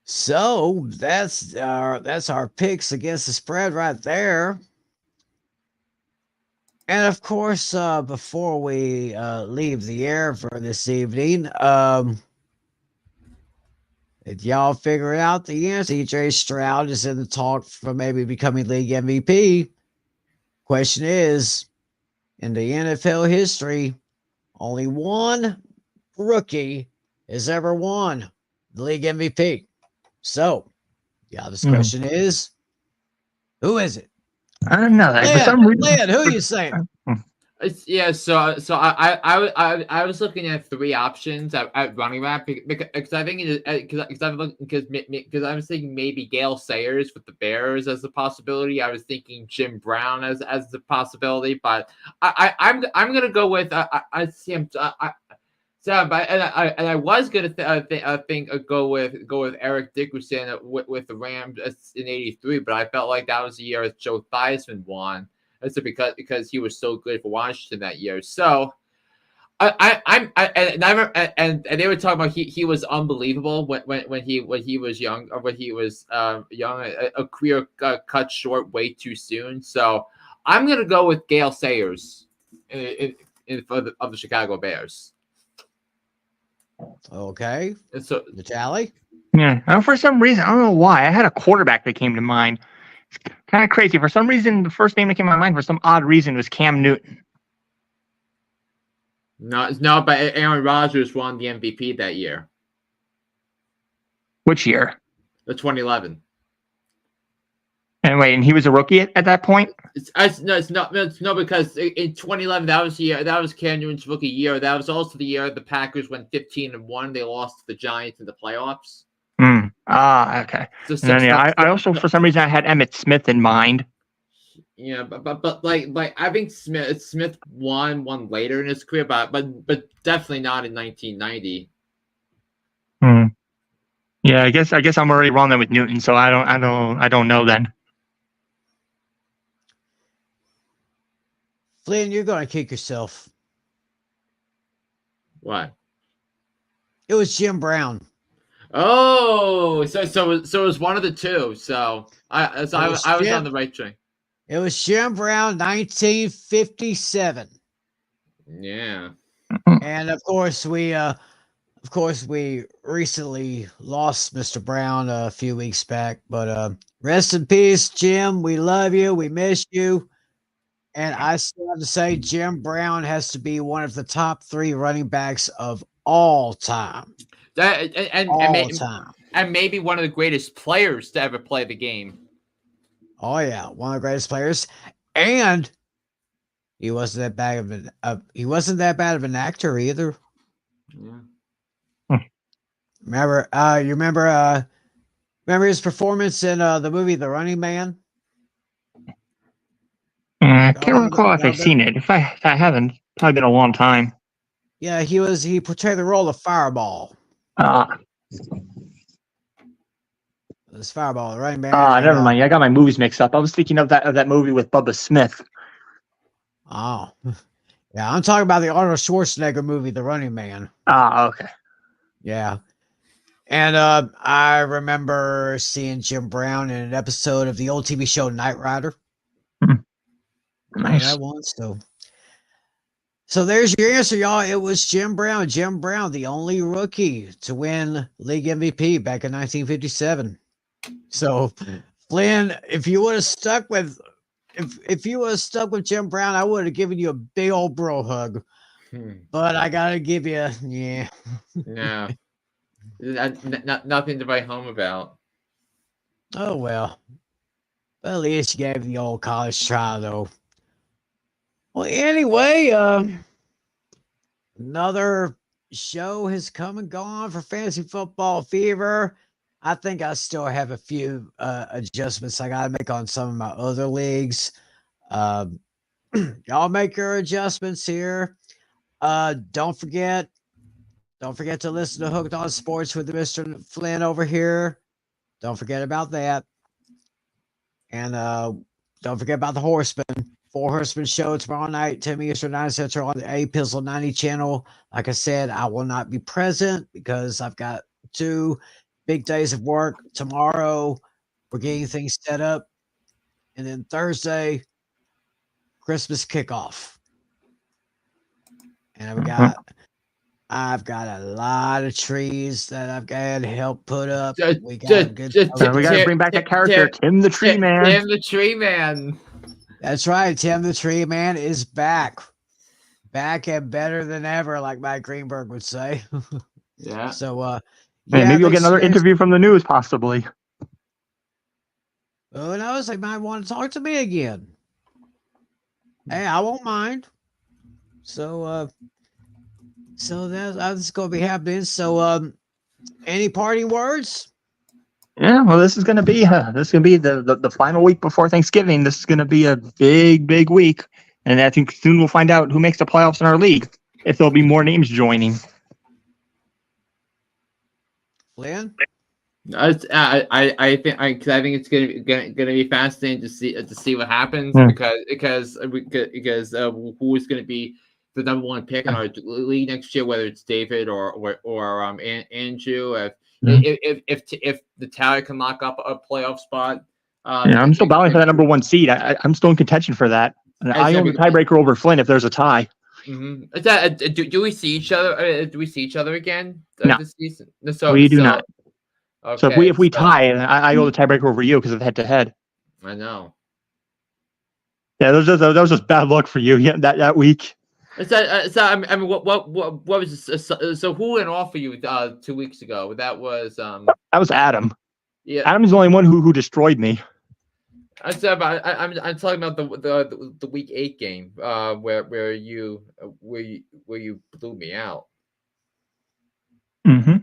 Speaker 1: So that's our picks against the spread right there. And of course, before we leave the air for this evening, did y'all figure out the answer? CJ Stroud is in the talk for maybe becoming league MVP. Question is, in the NFL history, only one rookie has ever won the league MVP. So, yeah, this question is, who is it?
Speaker 2: I don't know.
Speaker 1: Lynn,
Speaker 2: for some reason,
Speaker 1: Lynn, who are you saying?
Speaker 3: So I was looking at 3 options at running back because I think because I was thinking maybe Gale Sayers with the Bears as a possibility. I was thinking Jim Brown as the possibility, but I'm gonna go with I was gonna go with Eric Dickerson with the Rams in '83, but I felt like that was the year Joe Theismann won. That's because he was so good for Washington that year. So and they were talking about he was unbelievable when he was young, or when he was young, a career cut short way too soon. So I'm gonna go with Gale Sayers of the Chicago Bears.
Speaker 1: Okay.
Speaker 3: And so
Speaker 1: Natale?
Speaker 2: Yeah. For some reason, I don't know why. I had a quarterback that came to mind. It's kind of crazy. For some reason, the first name that came to my mind for some odd reason was Cam Newton.
Speaker 3: No, but Aaron Rodgers won the MVP that year.
Speaker 2: Which year?
Speaker 3: The 2011.
Speaker 2: And he was a rookie at that point?
Speaker 3: It's not because in 2011 that was the year, that was Cam Newton's rookie year. That was also the year the Packers went 15-1. They lost to the Giants in the playoffs.
Speaker 2: Okay. I also, for some reason, I had Emmitt Smith in mind.
Speaker 3: Yeah, but like I think Smith won later in his career, but definitely not in 1990.
Speaker 2: Yeah, I guess I'm already wrong then with Newton, so I don't know then.
Speaker 1: Flynn, you're gonna kick yourself.
Speaker 3: What?
Speaker 1: It was Jim Brown.
Speaker 3: Oh, so it was one of the two. So I was on the right train.
Speaker 1: It was Jim Brown, 1957.
Speaker 3: Yeah.
Speaker 1: And of course we recently lost Mr. Brown a few weeks back, but rest in peace, Jim. We love you. We miss you. And I still have to say, Jim Brown has to be one of the top 3 running backs of all time.
Speaker 3: And maybe one of the greatest players to ever play the game.
Speaker 1: Oh yeah, one of the greatest players, and he wasn't that bad of an actor either.
Speaker 3: Yeah.
Speaker 1: Remember his performance in the movie The Running Man?
Speaker 2: I can't recall if I've seen it. If I haven't, probably been a long time.
Speaker 1: Yeah, he portrayed the role of Fireball. This Fireball, the Running Man.
Speaker 2: Never mind. I got my movies mixed up. I was thinking of that movie with Bubba Smith.
Speaker 1: Oh, yeah, I'm talking about the Arnold Schwarzenegger movie, The Running Man.
Speaker 2: Okay.
Speaker 1: Yeah. And I remember seeing Jim Brown in an episode of the old TV show Knight Rider.
Speaker 2: Nice.
Speaker 1: That one, so there's your answer, y'all. It was Jim Brown. Jim Brown, the only rookie to win league MVP back in 1957. So, Flynn, if you would have stuck with Jim Brown, I would have given you a big old bro hug. But I gotta give you, yeah.
Speaker 3: No. Nothing to write home about.
Speaker 1: Oh well. But at least you gave the old college try, though. Well, anyway, another show has come and gone for Fantasy Football Fever. I think I still have a few adjustments I got to make on some of my other leagues. Y'all make your adjustments here. Don't forget to listen to Hooked on Sports with Mr. Flynn over here. Don't forget about that. And don't forget about the Horseman. 4 Horsemen show tomorrow night, 10 Eastern, 9 Central on the A Pistol 90 channel. Like I said, I will not be present because I've got 2 big days of work. Tomorrow, we're getting things set up. And then Thursday, Christmas kickoff. And I've got a lot of trees that I've got to help put up. We got
Speaker 2: to bring back that character, Tim the Tree Man.
Speaker 3: Tim the Tree Man.
Speaker 1: That's right. Tim the Tree Man is back. Back and better than ever, like Mike Greenberg would say.
Speaker 3: Yeah.
Speaker 1: So,
Speaker 2: maybe you'll get another interview from the news, possibly.
Speaker 1: Who knows? They might want to talk to me again. Hey, I won't mind. So that's going to be happening. So, any parting words?
Speaker 2: Yeah, well, this is going to be the final week before Thanksgiving. This is going to be a big week, and I think soon we'll find out who makes the playoffs in our league. If there'll be more names joining.
Speaker 1: Flynn?
Speaker 3: I think it's gonna be fascinating to see what happens because who's gonna be the number 1 pick in our league next year, whether it's David or Andrew. If Natale can lock up a playoff spot,
Speaker 2: I'm still battling for that number 1 seed. I'm still in contention for that. I own the tiebreaker over Flynn if there's a tie.
Speaker 3: Mm-hmm. Is that do we see each other? Do we see each other again this season?
Speaker 2: We do not.
Speaker 3: Okay,
Speaker 2: so if we tie, I owe the tiebreaker over you because of head to head.
Speaker 3: I know.
Speaker 2: Yeah, that was just bad luck for you. Yeah, that week.
Speaker 3: I mean, what was this? So who went off for you 2 weeks ago? That was
Speaker 2: Adam.
Speaker 3: Yeah,
Speaker 2: Adam's the only one who destroyed me.
Speaker 3: I'm talking about the week 8 game where you blew me out.
Speaker 2: Mm-hmm.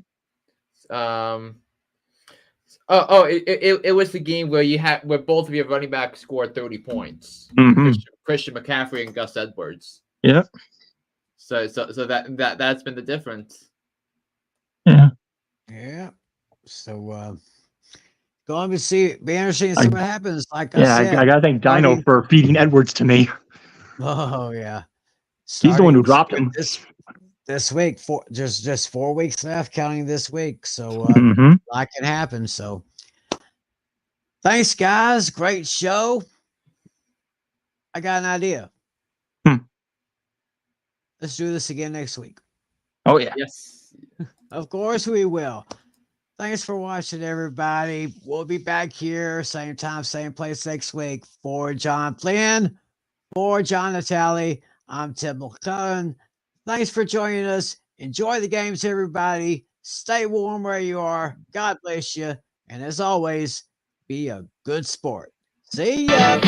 Speaker 3: It was the game where both of your running backs scored 30 points.
Speaker 2: Mm-hmm.
Speaker 3: Christian McCaffrey and Gus Edwards.
Speaker 2: Yeah.
Speaker 3: So that's been the difference.
Speaker 2: Yeah.
Speaker 1: Yeah. So going to be interesting to see what happens. Like I
Speaker 2: Yeah,
Speaker 1: said,
Speaker 2: I gotta thank Dino
Speaker 1: starting-
Speaker 2: for feeding Edwards to me.
Speaker 1: Oh yeah,
Speaker 2: He's the one who
Speaker 1: starting
Speaker 2: dropped him.
Speaker 1: this week. There's just 4 weeks left, counting this week. So
Speaker 2: Mhm.
Speaker 1: a lot can happen. So thanks, guys. Great show. I got an idea. Let's do this again next week.
Speaker 2: Oh yeah.
Speaker 3: Yes.
Speaker 1: Of course we will. Thanks for watching, everybody. We'll be back here, same time, same place next week. For John Flynn, for John Natale, I'm Tim McCullen. Thanks for joining us. Enjoy the games, everybody. Stay warm where you are. God bless you. And as always, be a good sport. See ya.